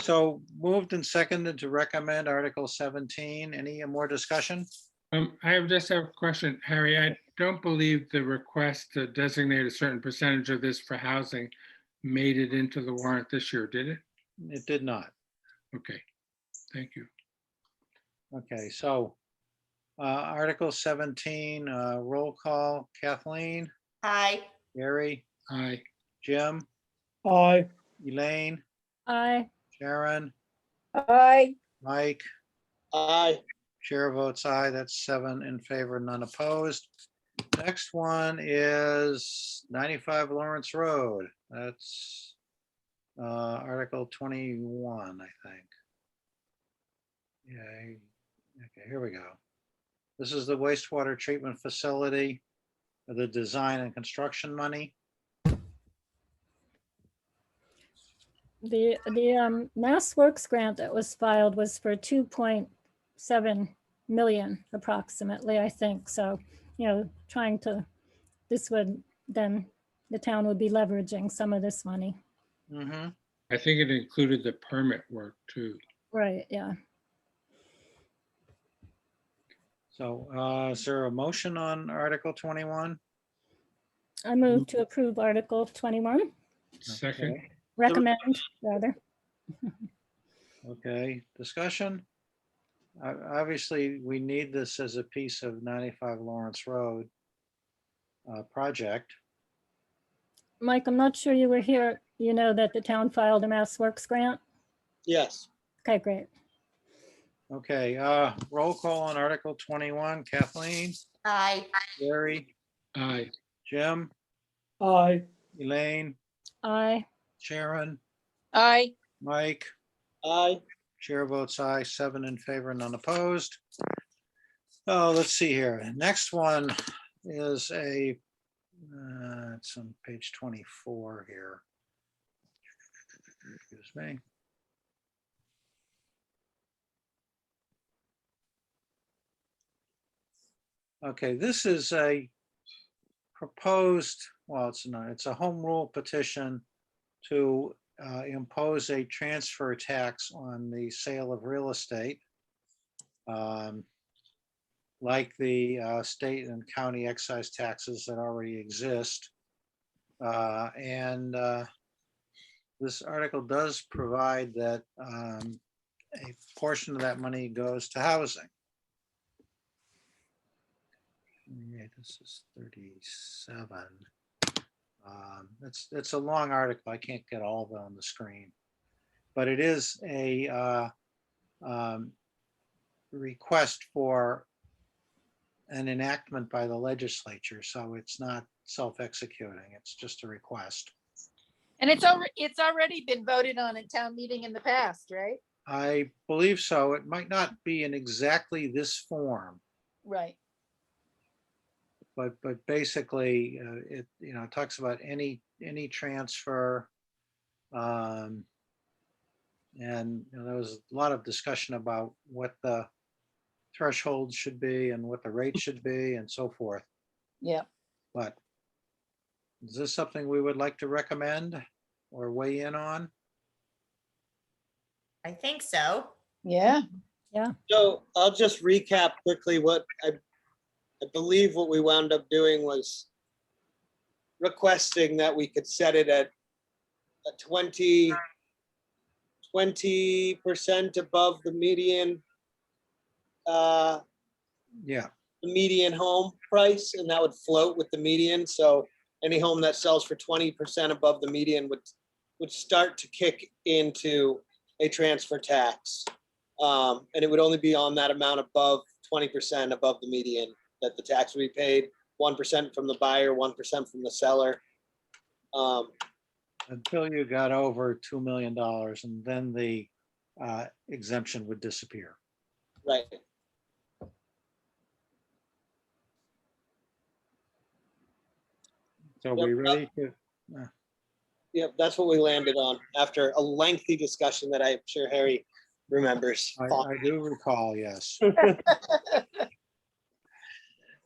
So moved and seconded to recommend Article 17. Any more discussion? I just have a question, Harry. I don't believe the request to designate a certain percentage of this for housing made it into the warrant this year, did it? It did not. Okay, thank you. Okay, so Article 17, roll call. Kathleen, Hi. Gary, Aye. Jim, Aye. Elaine, Aye. Sharon, Aye. Mike, Aye. chair votes aye. That's 7 in favor, none opposed. Next one is 95 Lawrence Road. That's Article 21, I think. Yeah, okay, here we go. This is the wastewater treatment facility, the design and construction money. The Mass Works grant that was filed was for 2.7 million approximately, I think. So, this would then, the town would be leveraging some of this money. Mm-hmm. I think it included the permit work too. Right, yeah. So is there a motion on Article 21? I move to approve Article 21, Second, Okay. recommend, rather. Okay, discussion? Obviously, we need this as a piece of 95 Lawrence Road project. Mike, I'm not sure you were here. You know that the town filed a Mass Works grant? Yes, Okay, great. Okay, roll call on Article 21. Kathleen, Aye. Gary, aye. Jim, Aye. Elaine, Aye. Sharon, Aye. Mike. aye. Chair votes aye, 7 in favor, none opposed. Oh, let's see here. Next one is it's on page 24 here. Excuse me. Okay, this is a proposed, well, it's a home rule petition to impose a transfer tax on the sale of real estate. Like the state and county excise taxes that already exist. And this article does provide that a portion of that money goes to housing. Yeah, this is 37. It's a long article. I can't get all of it on the screen. But it is a request for an enactment by the legislature, so it's not self-executing, it's just a request. And it's already been voted on in town meeting in the past, right? I believe so. It might not be in exactly this form, Right. but basically it talks about any transfer. And there was a lot of discussion about what the threshold should be and what the rate should be and so forth. Yeah. But is this something we would like to recommend or weigh in on? I think so. Yeah. So I'll just recap quickly what I believe what we wound up doing was requesting that we could set it at a 20% above the median Yeah, the median home price, and that would float with the median. So any home that sells for 20% above the median would start to kick into a transfer tax. And it would only be on that amount above 20% above the median that the tax would be paid, 1% from the buyer, 1% from the seller. until you got over $2 million, and then the exemption would disappear. Right. So we ready to, Yep, that's what we landed on after a lengthy discussion that I'm sure Harry remembers. I do recall, yes.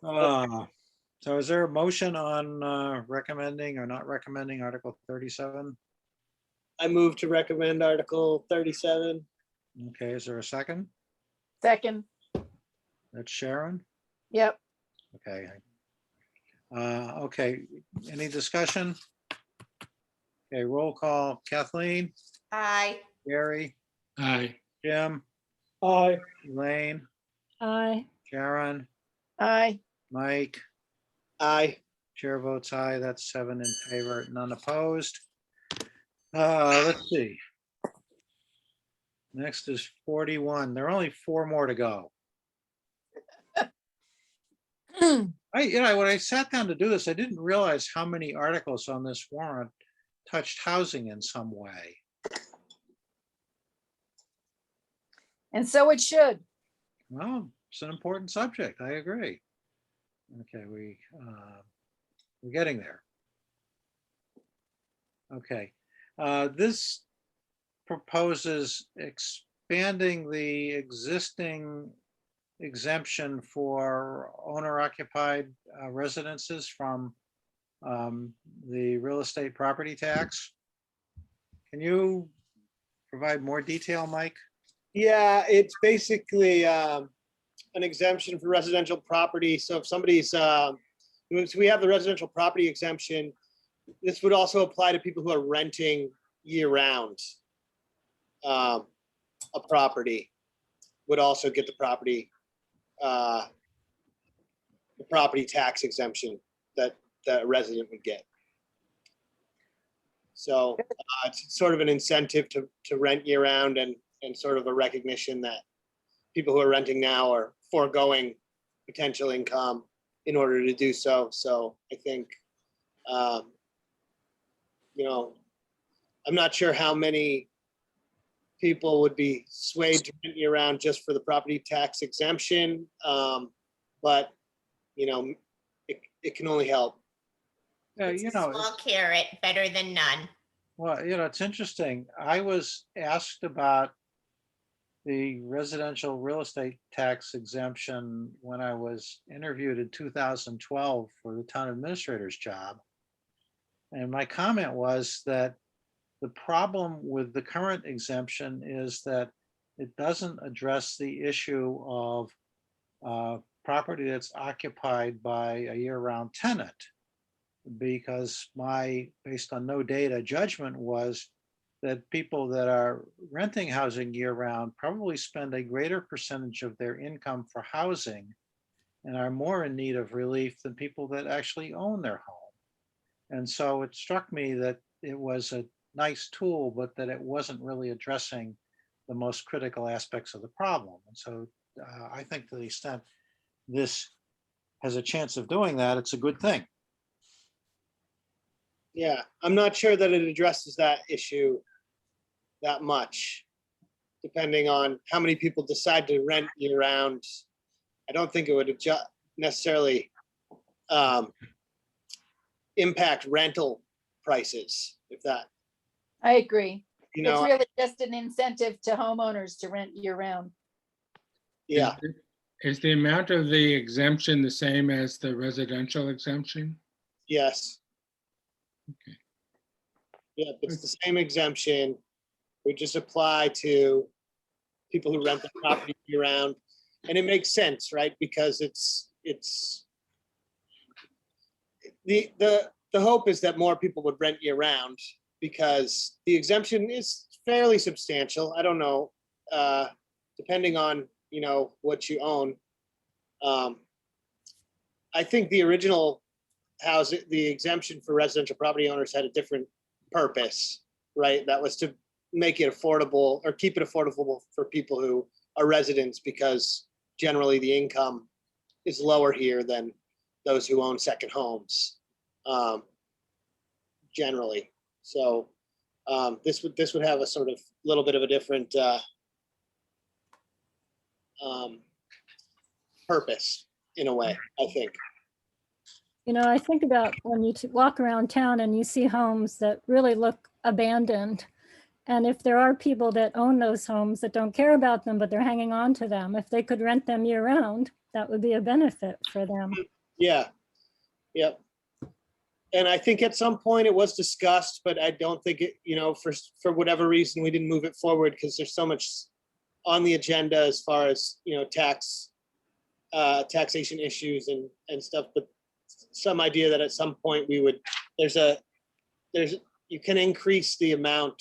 So is there a motion on recommending or not recommending Article 37? I move to recommend Article 37. Okay, is there a second? Second. That's Sharon? Yep. Okay. Okay, any discussion? Okay, roll call. Kathleen, Aye. Gary, Aye. Jim, Aye. Elaine, Aye. Sharon, Aye. Mike. Aye. Chair votes aye. That's 7 in favor, none opposed. Let's see. Next is 41. There are only 4 more to go. When I sat down to do this, I didn't realize how many articles on this warrant touched housing in some way. And so it should. Well, it's an important subject. I agree. Okay, we're getting there. Okay, this proposes expanding the existing exemption for owner-occupied residences from the real estate property tax. Can you provide more detail, Mike? Yeah, it's basically an exemption for residential property. So if somebody's, so we have the residential property exemption. This would also apply to people who are renting year round. A property would also get the property tax exemption that a resident would get. So it's sort of an incentive to rent year round and sort of a recognition that people who are renting now are foregoing potential income in order to do so. So I think, you know, I'm not sure how many people would be swayed to rent year round just for the property tax exemption. But, you know, it can only help. Yeah, It's you a know, small carrot, better than none. well, you know, it's interesting. I was asked about the residential real estate tax exemption when I was interviewed in 2012 for the town administrator's job. And my comment was that the problem with the current exemption is that it doesn't address the issue of property that's occupied by a year-round tenant. Because my, based on no data, judgment was that people that are renting housing year-round probably spend a greater percentage of their income for housing and are more in need of relief than people that actually own their home. And so it struck me that it was a nice tool, but that it wasn't really addressing the most critical aspects of the problem. And so I think to the extent this has a chance of doing that, it's a good thing. Yeah, I'm not sure that it addresses that issue that much, depending on how many people decide to rent year round. I don't think it would necessarily impact rental prices, if that, I agree. you It's know, really just an incentive to homeowners to rent year round. yeah. Is the amount of the exemption the same as the residential exemption? Yes. Okay. Yeah, it's the same exemption. We just apply to people who rent the property year round. And it makes sense, right? Because it's the hope is that more people would rent year round because the exemption is fairly substantial. I don't know, depending on, you know, what you own. I think the original the exemption for residential property owners had a different purpose, right? That was to make it affordable or keep it affordable for people who are residents because generally the income is lower here than those who own second homes, generally. So this would have a sort of little bit of a different purpose in a way, I think. You know, I think about when you walk around town and you see homes that really look abandoned. And if there are people that own those homes that don't care about them, but they're hanging on to them, if they could rent them year round, that would be a benefit for them. Yeah, yep. And I think at some point it was discussed, but I don't think it, you know, for whatever reason, we didn't move it forward because there's so much on the agenda as far as, you know, taxation issues and stuff, but some idea that at some point we would, you can increase the amount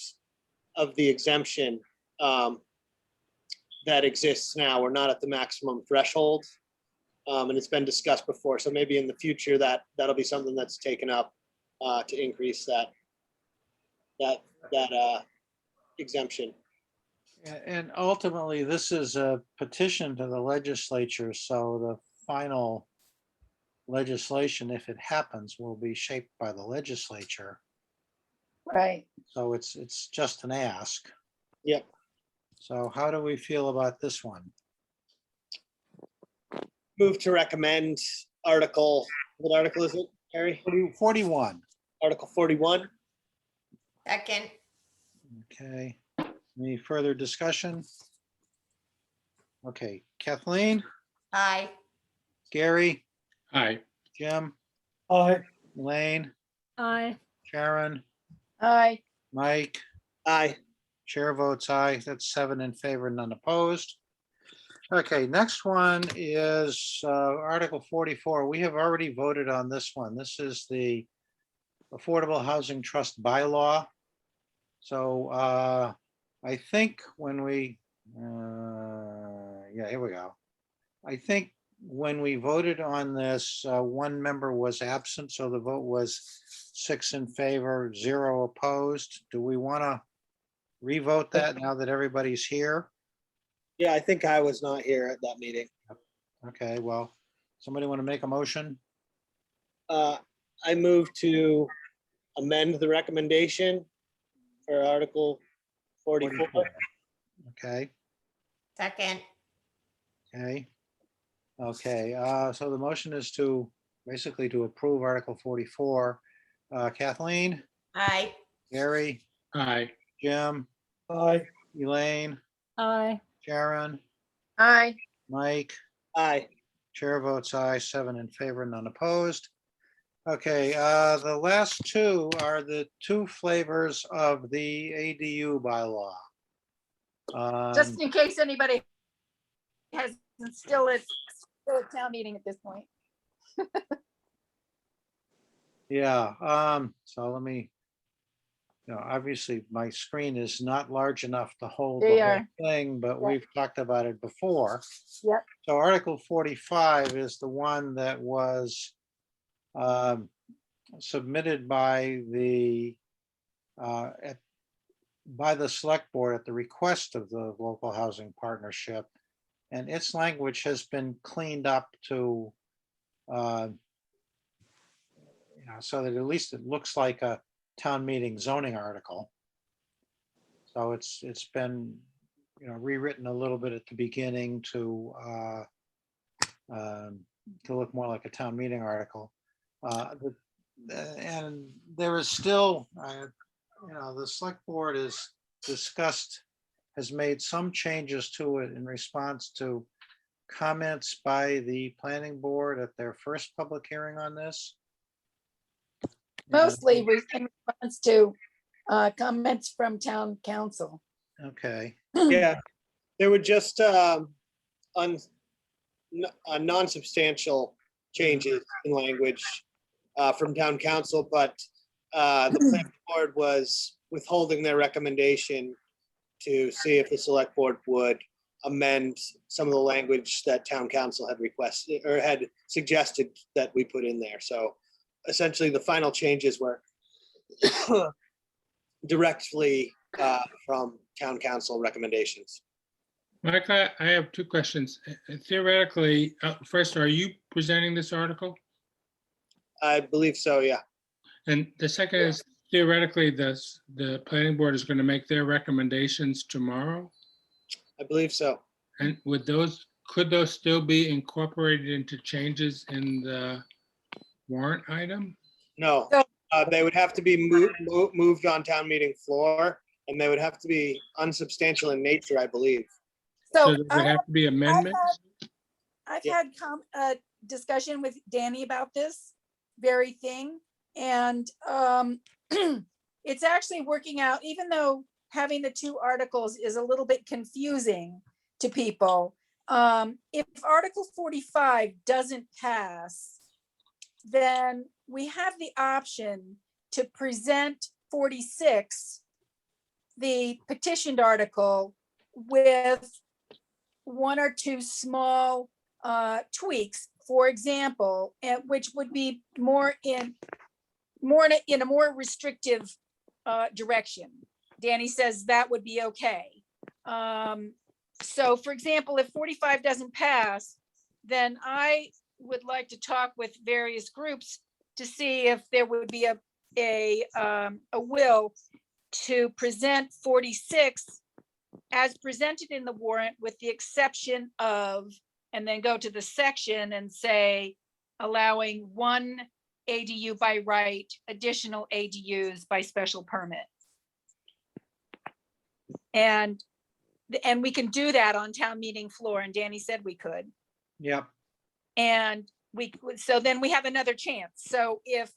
of the exemption that exists now. We're not at the maximum threshold. And it's been discussed before. So maybe in the future that'll be something that's taken up to increase that exemption. And ultimately, this is a petition to the legislature, so the final legislation, if it happens, will be shaped by the legislature. Right. So it's just an ask. Yep. So how do we feel about this one? Move to recommend article, what article is it, Harry? 41. Article 41. Second, Okay. Any further discussion? Okay, Kathleen, aye. Gary, Aye. Jim, Aye. Elaine, Aye. Sharon, Aye. Mike, Aye. chair votes aye. That's 7 in favor, none opposed. Okay, next one is Article 44. We have already voted on this one. This is the Affordable Housing Trust bylaw. So I think when we, yeah, here we go. I think when we voted on this, one member was absent, so the vote was 6 in favor, 0 opposed. Do we want to revote that now that everybody's here? Yeah, I think I was not here at that meeting. Okay, well, somebody want to make a motion? I move to amend the recommendation for Article 44. Okay, Second, okay. Okay, so the motion is to basically to approve Article 44. Kathleen, aye. Gary, Aye. Jim, Aye. Elaine, Aye. Sharon, Aye. Mike, Aye. chair votes aye, 7 in favor, none opposed. Okay, the last two are the two flavors of the ADU bylaw. Just in case anybody has still at town meeting at this point. Yeah, so let me, obviously my screen is not large enough to hold the They whole are. thing, but Yeah. we've talked about it before. Yep. So Article 45 is the one that was submitted by the select board at the request of the local housing partnership. And its language has been cleaned up to so that at least it looks like a town meeting zoning article. So it's been, rewritten a little bit at the beginning to look more like a town meeting article. And there is still, the select board has made some changes to it in response to comments by the planning board at their first public hearing on this. Mostly in response to comments from town council. Okay, Yeah, there were just non-substantial changes in language from town council, but the planning board was withholding their recommendation to see if the select board would amend some of the language that town council had requested or had suggested that we put in there. So essentially the final changes were directly from town council recommendations. Mike, I have two questions. Theoretically, first, are you presenting this article? I believe so, yeah. And the second is theoretically, the planning board is going to make their recommendations tomorrow? I believe so. And could those still be incorporated into changes in the warrant item? No, they would have to be moved on town meeting floor, and they would have to be unsubstantial in nature, I believe. So So does there have to be amendments? I've Yeah. had discussion with Danny about this very thing. And it's actually working out, even though having the two articles is a little bit confusing to people. If Article 45 doesn't pass, then we have the option to present 46, the petitioned article, with one or two small tweaks, for example, which would be more in a more restrictive direction. Danny says that would be okay. So for example, if 45 doesn't pass, then I would like to talk with various groups to see if there would be a will to present 46 as presented in the warrant, with the exception of, and then go to the section and say, allowing one ADU by right, additional ADUs by special permit. And we can do that on town meeting floor, and Danny said we could. yep, And so then we have another chance. So if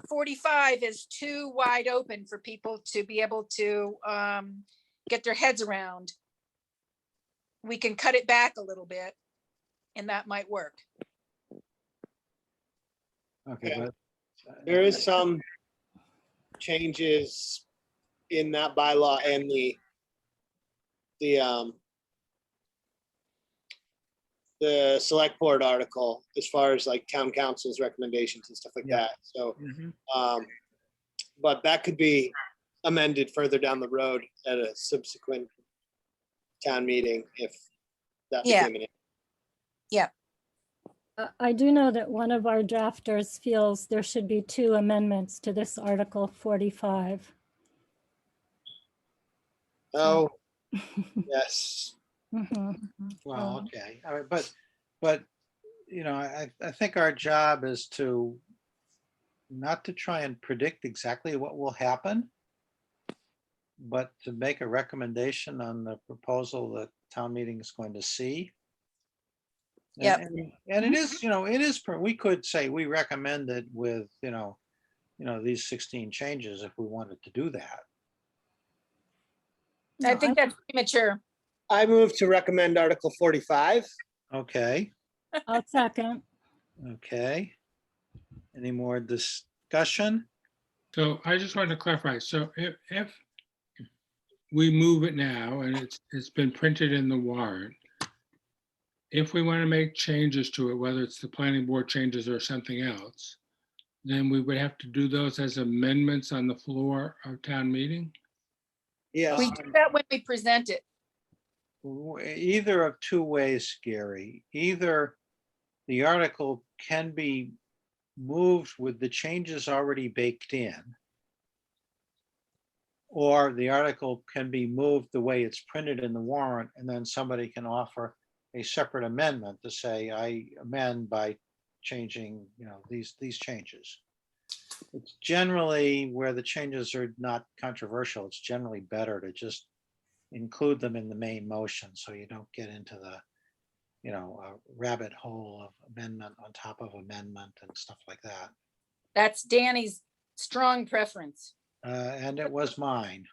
45 is too wide open for people to be able to get their heads around, we can cut it back a little bit and that might work. Okay, Yeah. but. There is some changes in that bylaw and the select board article as far as like town council's recommendations and stuff like Yeah. that. So, Mhm. but that could be amended further down the road at a subsequent town meeting if that Yeah. became an. I do know that one of our drafters feels there should be 2 amendments to this Article 45. Oh, yes. Mhm. Well, okay, all right, but, you know, I think our job is to not to try and predict exactly what will happen, but to make a recommendation on the proposal that town meeting is going to see. And- Yep. And it is, you know, it is, we could say we recommend it with, these 16 changes if we wanted to do that. I No, think that's premature. I move to recommend Article 45. Okay, I'll second. okay. Any more discussion? So I just wanted to clarify. So if we move it now and it's been printed in the warrant, if we want to make changes to it, whether it's the planning board changes or something else, then we would have to do those as amendments on the floor of town meeting? Yes. We do that when we present it. Either of two ways, Gary. Either the article can be moved with the changes already baked in, or the article can be moved the way it's printed in the warrant, and then somebody can offer a separate amendment to say, I amend by changing, these changes. It's generally where the changes are not controversial. It's generally better to just include them in the main motion so you don't get into the, a rabbit hole of amendment on top of amendment and stuff like that. That's Danny's strong preference. And it was mine.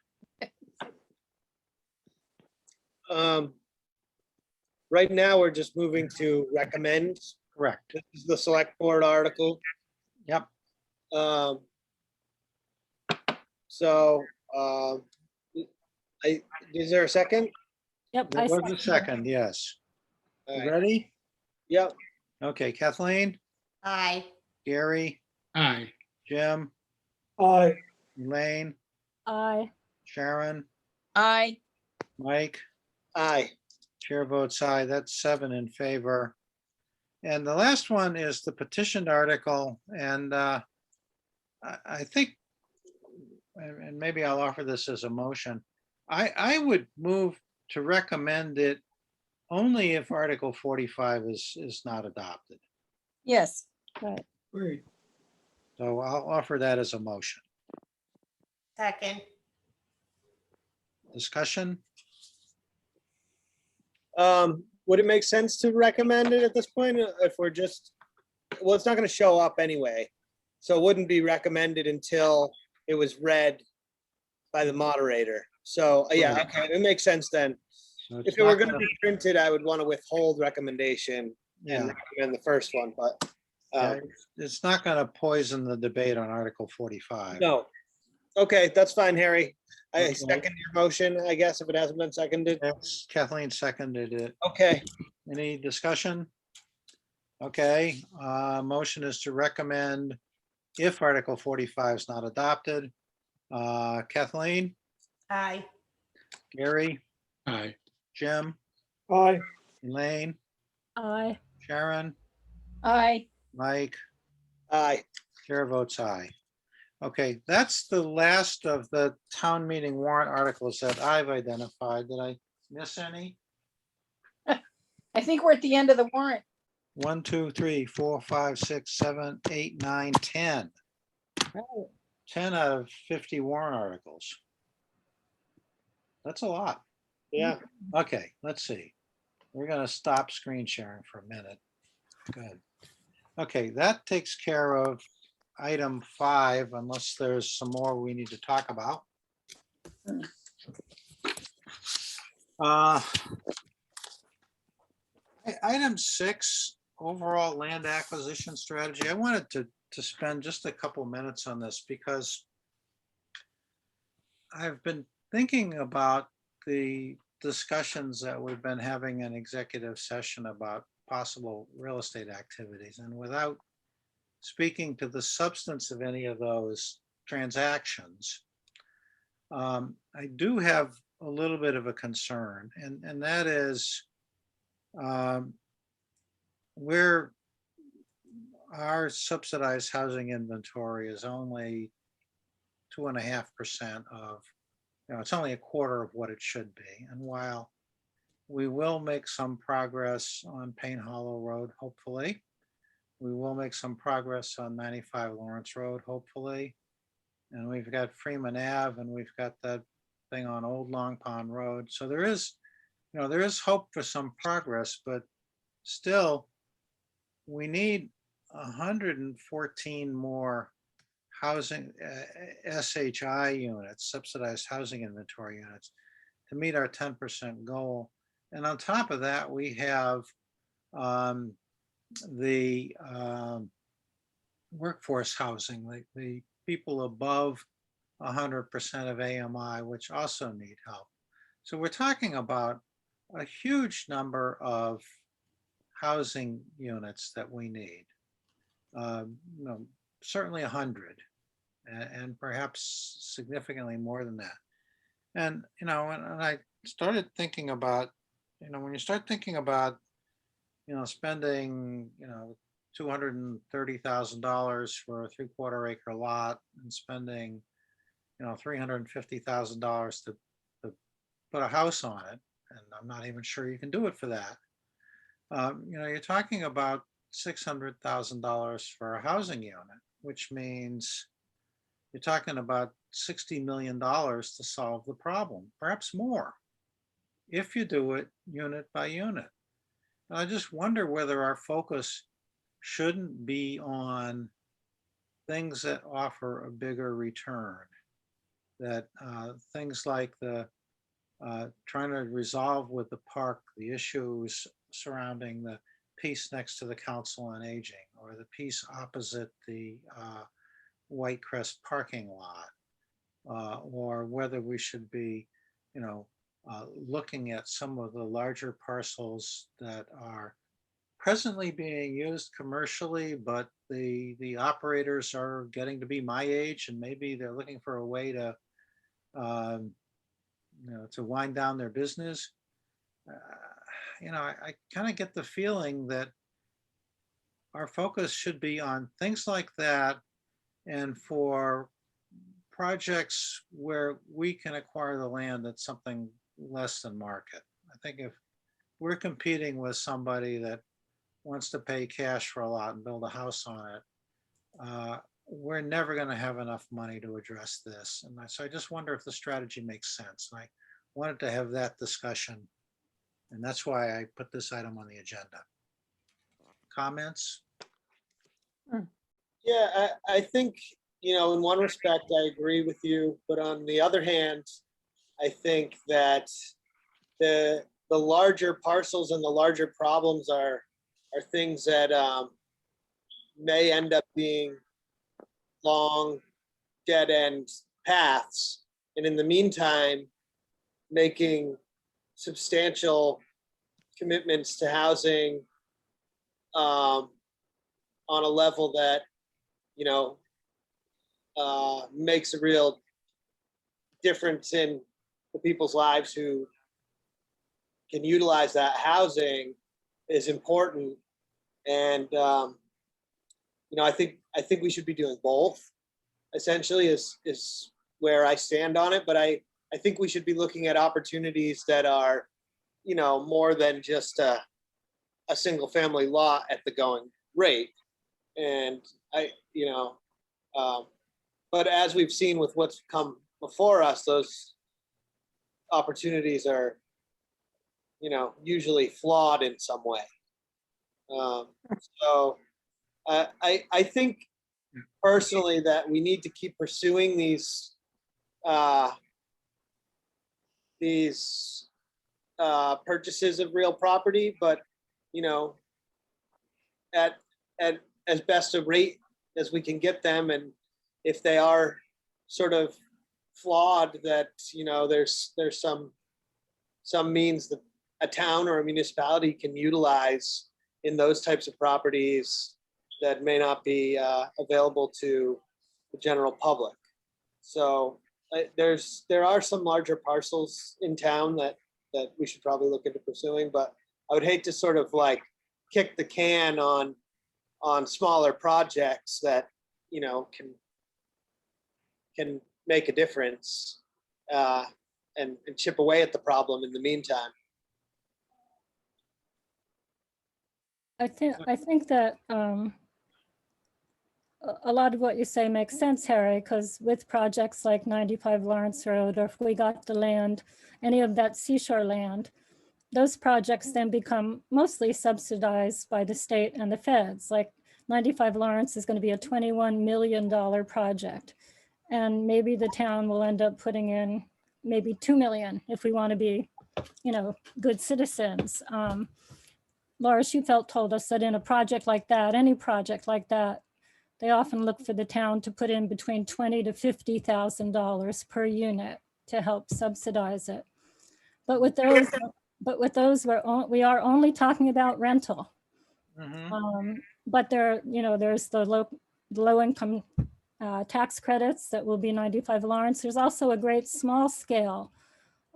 Right now, we're just moving to recommend. Correct. This is the select board article. Yep. So, is there a second? Yep. There I was a second. second, yes. All You right. ready? Yep. Okay, Kathleen, Aye. Gary, Aye. Jim, Aye. Elaine, Aye. Sharon, Aye. Mike. Aye. Chair votes aye. That's 7 in favor. And the last one is the petitioned article. And I think, and maybe I'll offer this as a motion. I would move to recommend it only if Article 45 is not adopted. Yes. Right. Great. So I'll offer that as a motion. Second. Discussion? Would it make sense to recommend it at this point if we're just, well, it's not going to show up anyway. So it wouldn't be recommended until it was read by the moderator. So yeah, Right. okay, it makes sense then. So it's If it were not going to gonna- be printed, I would want to withhold recommendation and Yeah, recommend the first one, but yeah, it's not going to poison the debate on Article 45. no. Okay, that's fine, Harry. I Okay. second your motion, I guess, if it hasn't been seconded. Yes, Kathleen seconded it. Okay, Any discussion? Okay, motion is to recommend if Article 45 is not adopted. Kathleen, Aye. Gary, Aye. Jim, Aye. Elaine, Aye. Sharon, Aye. Mike, aye. chair votes aye. Okay, that's the last of the town meeting warrant articles that I've identified. Did I miss any? I think we're at the end of the warrant. 1, 2, 3, 4, 5, 6, 7, 8, 9, 10. 10 out of 50 warrant articles. That's a lot. Yeah, Okay, let's see. We're gonna stop screen sharing for a minute. Good. Okay, that takes care of item 5, unless there's some more we need to talk about. Item 6, overall land acquisition strategy. I wanted to spend just a couple minutes on this because I've been thinking about the discussions that we've been having in executive session about possible real estate activities. And without speaking to the substance of any of those transactions, I do have a little bit of a concern, and that is where our subsidized housing inventory is only 2.5% of, it's only a quarter of what it should be. And while we will make some progress on Payne Hollow Road, hopefully, we will make some progress on 95 Lawrence Road, hopefully. And we've got Freeman Ave, and we've got that thing on Old Long Pond Road. So there is, there is hope for some progress, but still, we need 114 more housing, SHI units, subsidized housing inventory units, to meet our 10% goal. And on top of that, we have the workforce housing, like the people above 100% of AMI, which also need help. So we're talking about a huge number of housing units that we need. Certainly 100, and perhaps significantly more than that. And and I started thinking about, when you start thinking about, spending, $230,000 for a 3/4 acre lot and spending, $350,000 to put a house on it, and I'm not even sure you can do it for that. You're talking about $600,000 for a housing unit, which means you're talking about $60 million to solve the problem, perhaps more, if you do it unit by unit. And I just wonder whether our focus shouldn't be on things that offer a bigger return, that things like the trying to resolve with the park the issues surrounding the piece next to the Council on Aging, or the piece opposite the White Crest parking lot, or whether we should be, looking at some of the larger parcels that are presently being used commercially, but the operators are getting to be my age, and maybe they're looking for a way to, to wind down their business. I kind of get the feeling that our focus should be on things like that, and for projects where we can acquire the land at something less than market. I think if we're competing with somebody that wants to pay cash for a lot and build a house on it, we're never going to have enough money to address this. And so I just wonder if the strategy makes sense. And I wanted to have that discussion, and that's why I put this item on the agenda. Comments? Yeah, I think, in one respect, I agree with you, but on the other hand, I think that the larger parcels and the larger problems are things that may end up being long dead-end paths. And in the meantime, making substantial commitments to housing on a level that, makes a real difference in the people's lives who can utilize that housing is important. And, I think we should be doing both, essentially, is where I stand on it. But I think we should be looking at opportunities that are, more than just a single family lot at the going rate. And but as we've seen with what's come before us, those opportunities are, usually flawed in some way. So I think personally that we need to keep pursuing these purchases of real property, but you know, at as best a rate as we can get them. And if they are sort of flawed, that, you know, there's some means that a town or a municipality can utilize in those types of properties that may not be available to the general public. So there are some larger parcels in town that we should probably look into pursuing, but I would hate to sort of like kick the can on smaller projects that, you know, can make a difference and chip away at the problem in the meantime. I think that a lot of what you say makes sense, Harry, because with projects like 95 Lawrence Road, or if we got the land, any of that seashore land, those projects then become mostly subsidized by the state and the feds. Like 95 Lawrence is going to be a $21 million project. And maybe the town will end up putting in maybe 2 million if we want to be, you know, good citizens. Laura Shufelt told us that in a project like that, any project like that, they often look for the town to put in between $20,000 to $50,000 per unit to help subsidize it. But with those, we are only talking about rental. But there, you know, there's the low income tax credits that will be 95 Lawrence. There's also a great small scale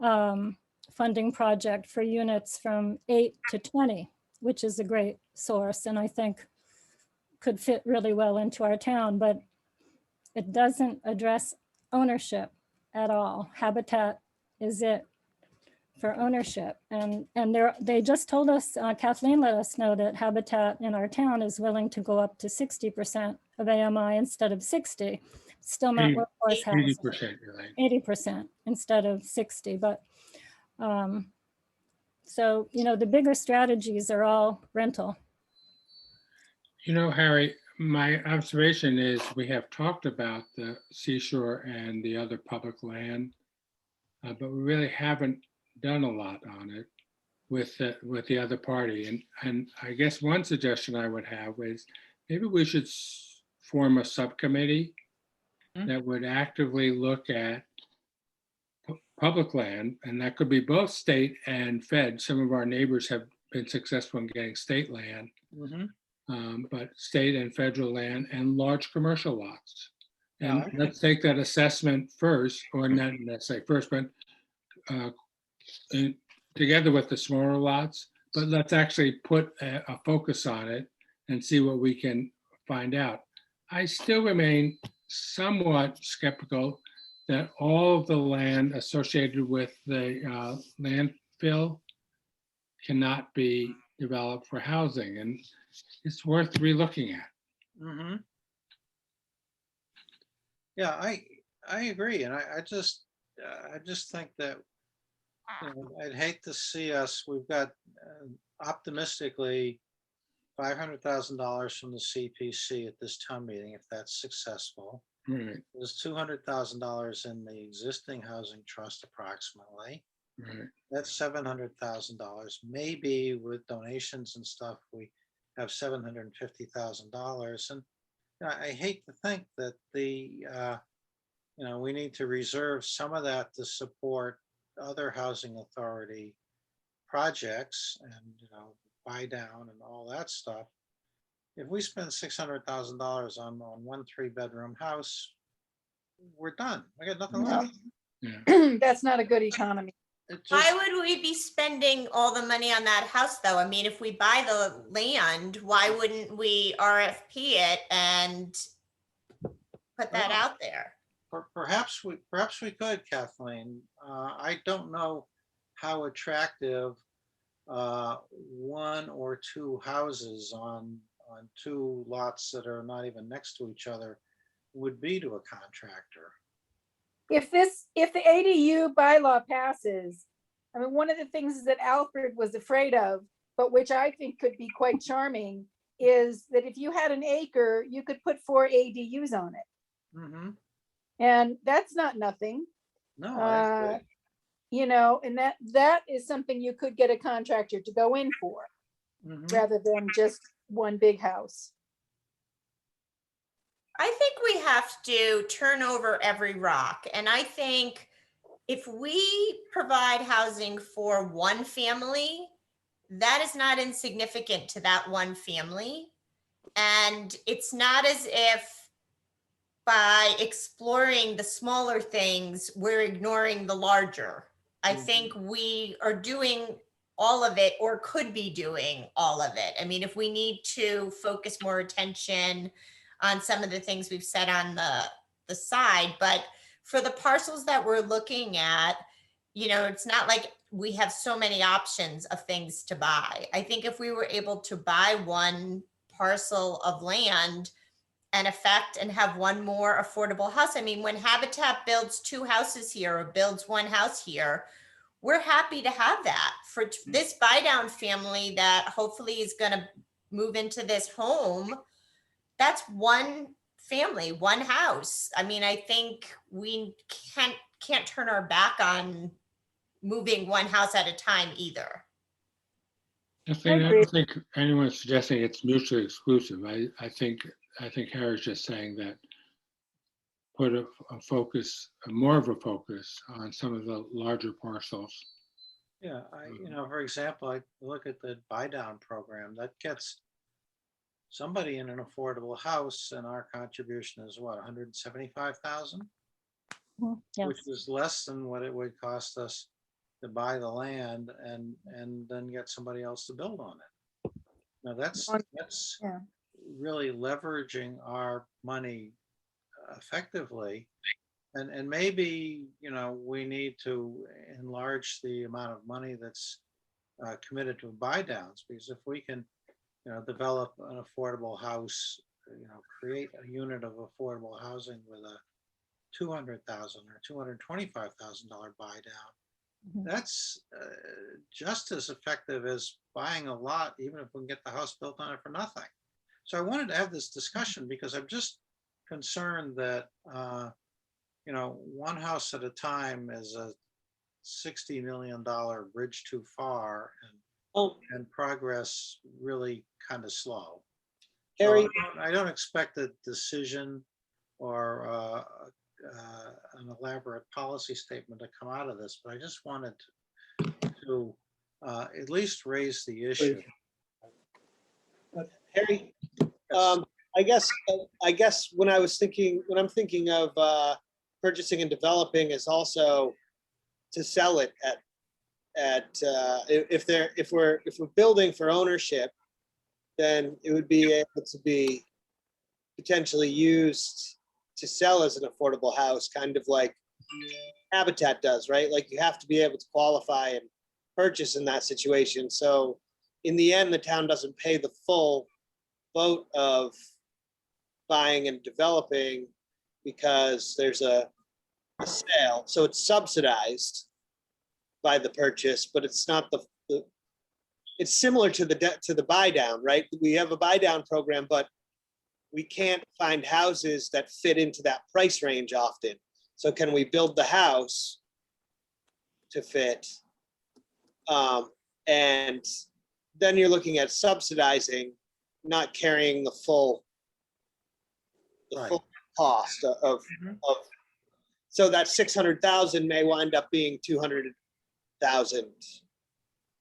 funding project for units from 8 to 20, which is a great source, and I think could fit really well into our town, but it doesn't address ownership at all. Habitat is it for ownership. And they just told us, Kathleen let us know that Habitat in our town is willing to go up to 60% of AMI instead of 60. Still not workforce housing. 80%, you're right. 80% instead of 60, but so, you know, the bigger strategies are all rental. You know, Harry, my observation is we have talked about the seashore and the other public land, but we really haven't done a lot on it with the other party. And I guess one suggestion I would have is maybe we should form a subcommittee that would actively look at public land, and that could be both state and fed. Some of our neighbors have been successful in getting state land, but state and federal land and large commercial lots. And let's take that assessment first, or not necessarily first, but together with the smaller lots, but let's actually put a focus on it and see what we can find out. I still remain somewhat skeptical that all of the land associated with the landfill cannot be developed for housing, and it's worth relooking at. Yeah, I agree, and I just think that, you know, I'd hate to see us. We've got optimistically $500,000 from the CPC at this town meeting, if that's successful. Right. There's $200,000 in the existing housing trust approximately. Right. That's $700,000. Maybe with donations and stuff, we have $750,000. And I hate to think that you know, we need to reserve some of that to support other housing authority projects and, you know, buy down and all that stuff. If we spend $600,000 on 1 3-bedroom house, we're done. We got nothing left. Yeah. That's not a good economy. Why would we be spending all the money on that house though? I mean, if we buy the land, why wouldn't we RFP it and put that out there? Perhaps we could, Kathleen. I don't know how attractive 1 or 2 houses on 2 lots that are not even next to each other would be to a contractor. If the ADU bylaw passes, I mean, one of the things that Alfred was afraid of, but which I think could be quite charming, is that if you had an acre, you could put 4 ADUs on it. And that's not nothing. No, I agree. You know, and that is something you could get a contractor to go in for. Mhm. rather than just one big house. I think we have to turn over every rock. And I think if we provide housing for one family, that is not insignificant to that one family. And it's not as if by exploring the smaller things, we're ignoring the larger. I Mhm. think we are doing all of it or could be doing all of it. I mean, if we need to focus more attention on some of the things we've said on the side, but for the parcels that we're looking at, it's not like we have so many options of things to buy. I think if we were able to buy one parcel of land and affect and have one more affordable house. I mean, when Habitat builds 2 houses here or builds 1 house here, we're happy to have that for this buy down family that hopefully is going to move into this home. That's one family, 1 house. I mean, I think we can't turn our back on moving 1 house at a time either. I agree. don't think anyone's suggesting it's mutually exclusive. I think Harry's just saying that put a focus, more of a focus on some of the larger parcels. Yeah, for example, I look at the buy down program that gets somebody in an affordable house, and our contribution is what, 175,000, Mhm, yes. which is less than what it would cost us to buy the land and then get somebody else to build on it. Now that's Yeah. really leveraging our money effectively. And maybe, we need to enlarge the amount of money that's committed to buy downs, because if we can, develop an affordable house, create a unit of affordable housing with a $200,000 or $225,000 buy down, Mhm. that's just as effective as buying a lot, even if we can get the house built on it for nothing. So I wanted to have this discussion because I'm just concerned that, one house at a time is a $60 million bridge too far, and progress really kind of slow. So Harry, I don't expect a decision or an elaborate policy statement to come out of this, but I just wanted to at least raise the issue. Harry, Yes. I guess when I'm thinking of purchasing and developing is also to sell it if we're building for ownership, then it would be able to be potentially used to sell as an affordable house, kind of like Habitat does, right? Like you have to be able to qualify and purchase in that situation. So in the end, the town doesn't pay the full boat of buying and developing because there's a sale. So it's subsidized by the purchase, but it's not it's similar to the buy down, right? We have a buy down program, but we can't find houses that fit into that price range often. So can we build the house to fit? And then you're looking at subsidizing, not carrying the full Right. full cost of Mhm. so that 600,000 may wind up being 200,000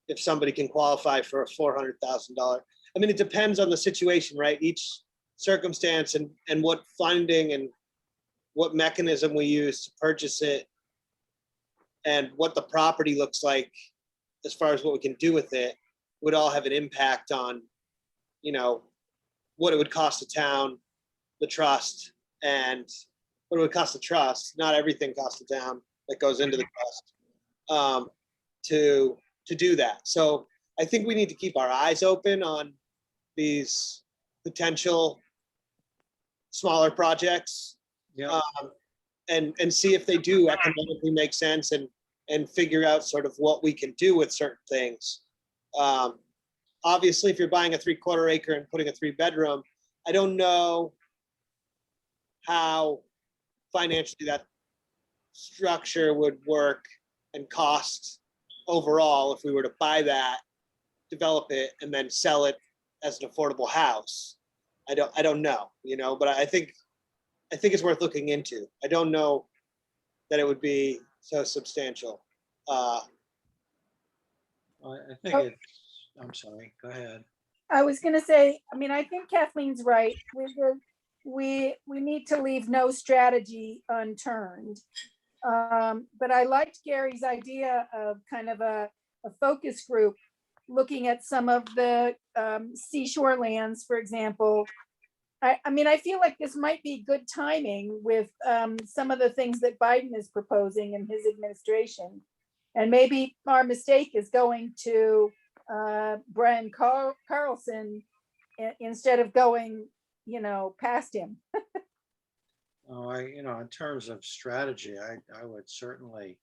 if somebody can qualify for a $400,000. I mean, it depends on the situation, right? Each circumstance and what funding and what mechanism we use to purchase it and what the property looks like as far as what we can do with it would all have an impact on, what it would cost the town, the trust, and what it would cost the trust. Not everything costs the town that goes into the trust to do that. So I think we need to keep our eyes open on these potential smaller projects Yeah. and see if they do economically make sense and figure out sort of what we can do with certain things. Obviously, if you're buying a 3/4 acre and putting a 3-bedroom, I don't know how financially that structure would work and cost overall if we were to buy that develop it and then sell it as an affordable house. I don't know, but I think it's worth looking into. I don't know that it would be so substantial. I think Oh. it's, I'm sorry, go ahead. I was gonna say, I mean, I think Kathleen's right. We need to leave no strategy unturned. But I liked Gary's idea of kind of a focus group, looking at some of the seashore lands, for example. I mean, I feel like this might be good timing with some of the things that Biden is proposing in his administration. And maybe our mistake is going to Brian Carlson instead of going, past him. Oh, in terms of strategy, I would certainly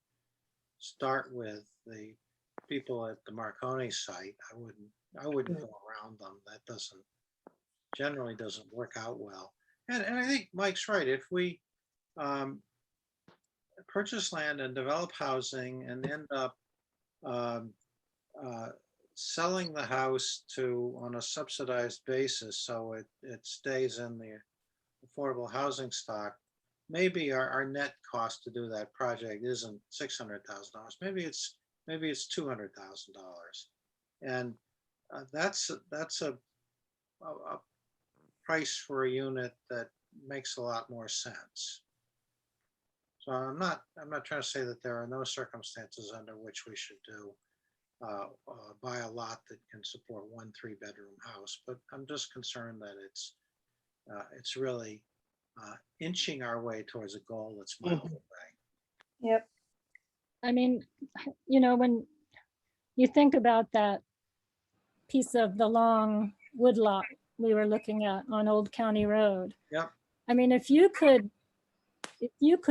start with the people at the Marconi site. I wouldn't go around them. That generally doesn't work out well. And I think Mike's right. If we purchase land and develop housing and end up selling the house on a subsidized basis, so it stays in the affordable housing stock, maybe our net cost to do that project isn't $600,000. Maybe it's $200,000, and that's a price for a unit that makes a lot more sense. So I'm not trying to say that there are no circumstances under which we should buy a lot that can support 1 3-bedroom house, but I'm just concerned that it's really inching our way towards a goal that's miles away. Yep. I mean, when you think about that piece of the long woodlot we were looking at on Old County Road. Yep. I mean, if you could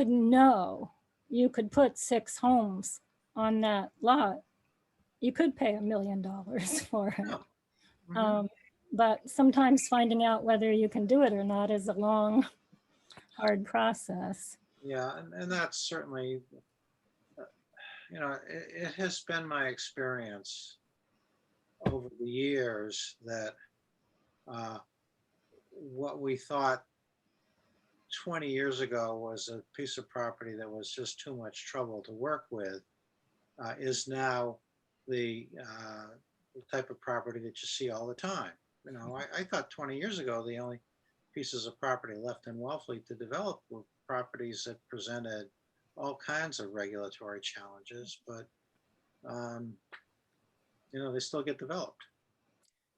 know you could put 6 homes on that lot, you could pay $1 million for it. Yeah. Mhm. But sometimes finding out whether you can do it or not is a long, hard process. Yeah, and that's certainly, it has been my experience over the years that what we thought 20 years ago was a piece of property that was just too much trouble to work with is now the type of property that you see all the time. I thought 20 years ago the only pieces of property left in Wellfleet to develop were properties that presented all kinds of regulatory challenges, but they still get developed.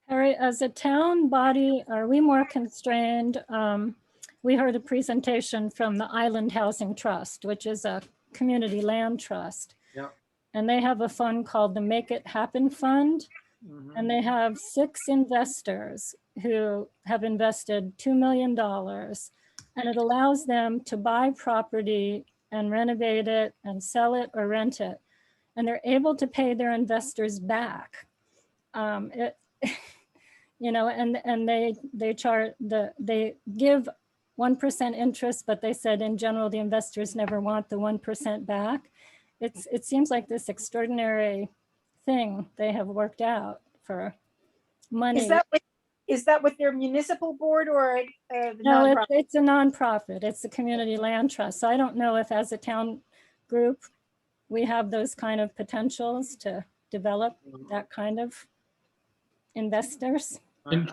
Harry, as a town body, are we more constrained? We heard a presentation from the Island Housing Trust, which is a community land trust. Yep. And they have a fund called the Make It Happen Fund. Mhm. And they have 6 investors who have invested $2 million. And it allows them to buy property and renovate it and sell it or rent it. And they're able to pay their investors back. And they give 1% interest, but they said in general, the investors never want the 1% back. It seems like this extraordinary thing they have worked out for money. Is that with their municipal board or the No, nonprofit? it's a nonprofit. It's a community land trust. So I don't know if as a town group, we have those kind of potentials to develop that kind of investors. In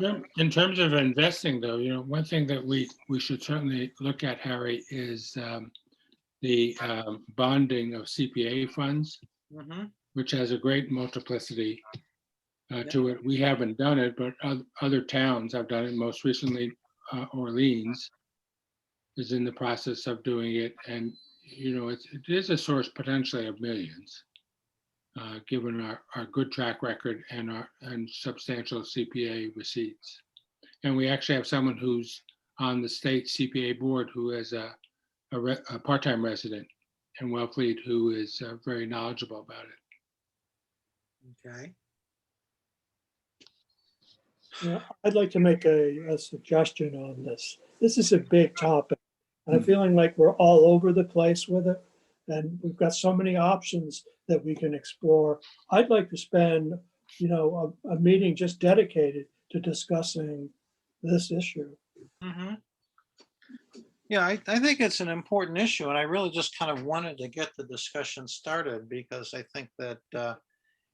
terms of investing, though, one thing that we should certainly look at, Harry, is the bonding of CPA funds, Mhm. which has a great multiplicity to it. We haven't done it, but other towns have done it. Most recently, Orleans is in the process of doing it, and it is a source potentially of millions, given our good track record and substantial CPA receipts. And we actually have someone who's on the state CPA board who is a part-time resident in Wellfleet who is very knowledgeable about it. Okay. I'd like to make a suggestion on this. This is a big topic. And I'm feeling like we're all over the place with it. And we've got so many options that we can explore. I'd like to spend a meeting just dedicated to discussing this issue. Mhm. Yeah, I think it's an important issue, and I really just kind of wanted to get the discussion started because I think that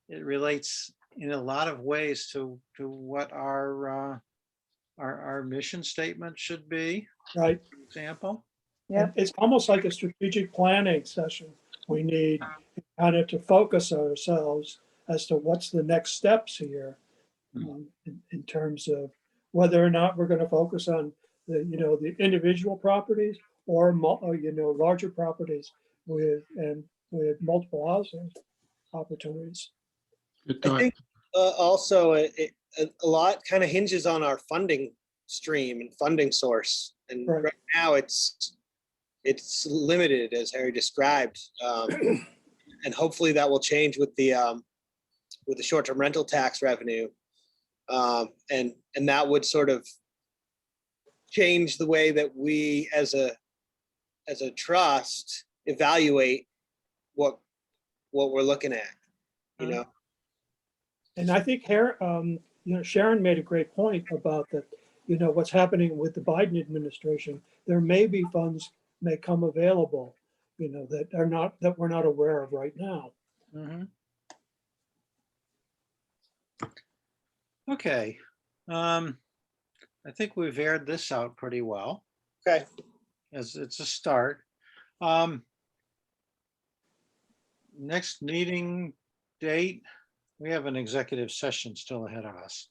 it relates in a lot of ways to what our mission statement should be, Right? for example. Yep. It's almost like a strategic planning session. We need kind of to focus ourselves as to what's the next steps here, in terms of whether or not we're going to focus on the individual properties or larger properties with multiple housing opportunities. Good I thought. think also a lot kind of hinges on our funding stream and funding source. And Right. right now it's limited, as Harry described. And hopefully that will change with the short-term rental tax revenue. And that would sort of change the way that we as a trust evaluate what we're looking at, you know. And I think Sharon made a great point about that, what's happening with the Biden administration. There may be funds may come available, that we're not aware of right now. Mhm. Okay. I think we've aired this out pretty well, Okay. as it's a start. Next meeting date, we have an executive session still ahead of us.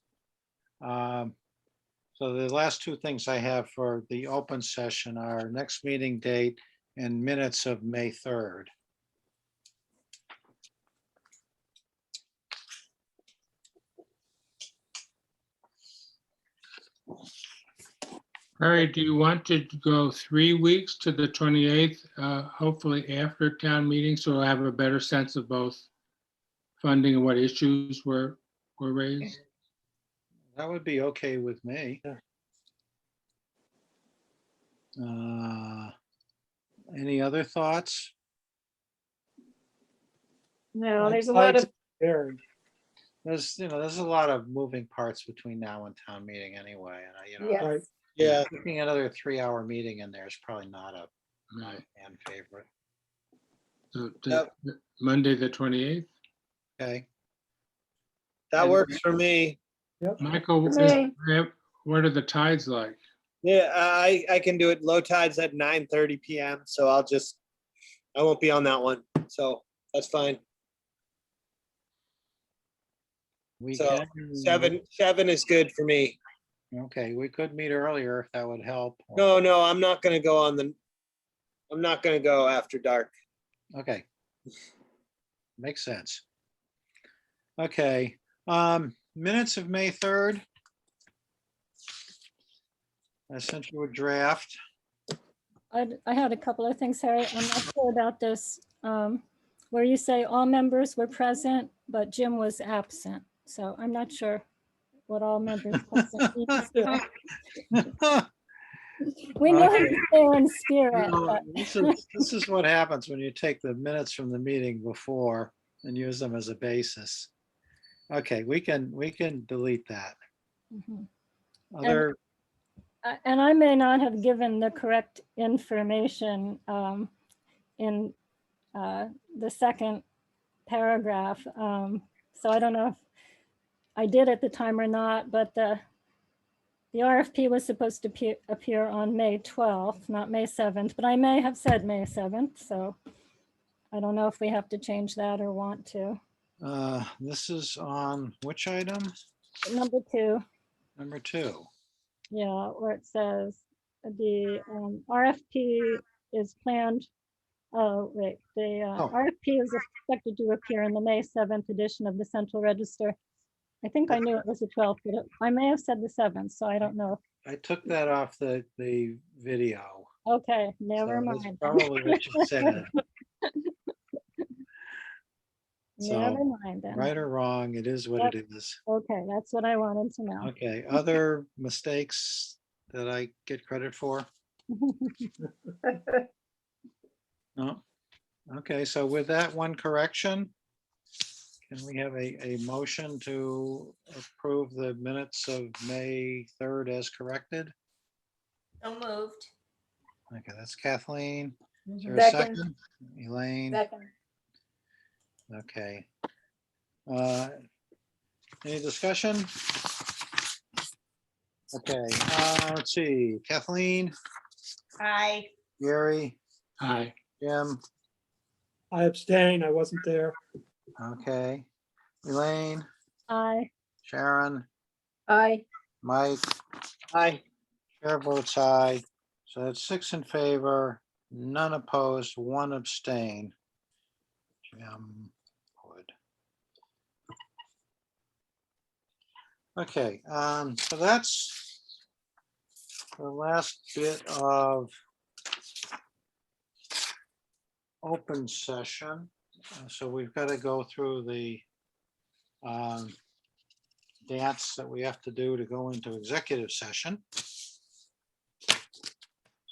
So the last two things I have for the open session are next meeting date and minutes of May 3rd. Harry, do you want to go 3 weeks to the 28th, hopefully after town meeting, so we'll have a better sense of both funding and what issues were raised? That would be okay with me. Yeah. Any other thoughts? No, there's a lot of, Sharon. There's a lot of moving parts between now and town meeting anyway, and yes. Right. Yeah. Putting another 3-hour meeting in there is probably not a Right. fan favorite. So Yep. Monday, the 28th? Okay, That And- works for me. Michael, Me. what are the tides like? Yeah, I can do it. Low tides at 9:30 p.m. So I won't be on that one. So that's fine. we So, can. 7 is good for me. Okay, we could meet earlier if that would help. No, I'm not gonna go I'm not gonna go after dark. Okay. Makes sense. Okay, minutes of May 3rd. I sent you a draft. I had a couple of things, Harry. I'm not sure about this, where you say all members were present, but Jim was absent. So I'm not sure what all members present means. We know he was there in spirit, but This is what happens when you take the minutes from the meeting before and use them as a basis. Okay, we can delete that. Mhm. Other, And I may not have given the correct information in the second paragraph. So I don't know if I did at the time or not, but the RFP was supposed to appear on May 12th, not May 7th, but I may have said May 7th. So I don't know if we have to change that or want to. this is on which item? Number 2. Number 2. Yeah, where it says the RFP is planned. Oh, wait, the Oh. RFP is expected to appear in the May 7th edition of the Central Register. I think I knew it was the 12th, but I may have said the 7th, so I don't know. I took that off the video. Okay, never So that's mind. then. probably what you said. Never So, mind then. right or wrong, it is what it is. Okay, that's what I wanted to know. Okay, other mistakes that I get credit for? No? Okay, so with that one correction, Can we have a motion to approve the minutes of May 3rd as corrected? So moved. Okay, that's Kathleen. Is there a Second. second? Elaine? Second. Okay. Any discussion? Okay, let's see. Kathleen, Aye. Gary, Aye. Jim, I abstain, I wasn't there. okay. Elaine, Aye. Sharon, Aye. Mike, Aye. chair votes aye. So that's 6 in favor, none opposed, 1 abstain. Jim would. Okay, so that's the last bit of open session. So we've got to go through the dance that we have to do to go into executive session.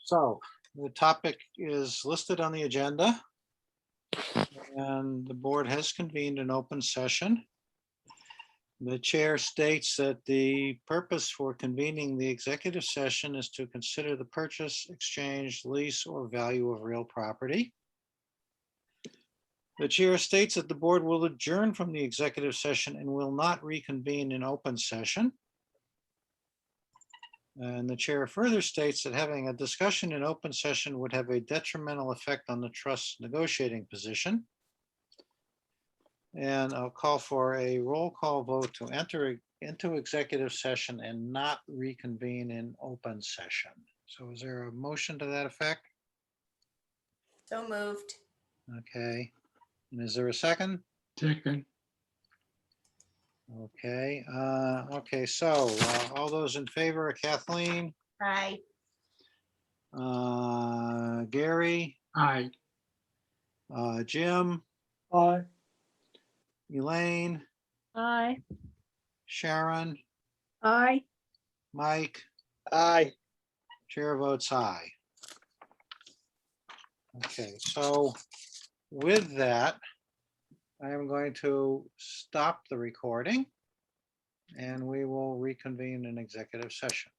So the topic is listed on the agenda. And the board has convened an open session. The chair states that the purpose for convening the executive session is to consider the purchase, exchange, lease, or value of real property. The chair states that the board will adjourn from the executive session and will not reconvene in open session. And the chair further states that having a discussion in open session would have a detrimental effect on the trust's negotiating position. And I'll call for a roll call vote to enter into executive session and not reconvene in open session. So is there a motion to that effect? So moved. Okay. And is there a second? Second. Okay, okay, so all those in favor, Kathleen, Aye. Gary, Aye. Jim, Aye. Elaine, Aye. Sharon, Aye. Mike, Aye. chair votes aye. Okay, so with that, I am going to stop the recording and we will reconvene in executive session.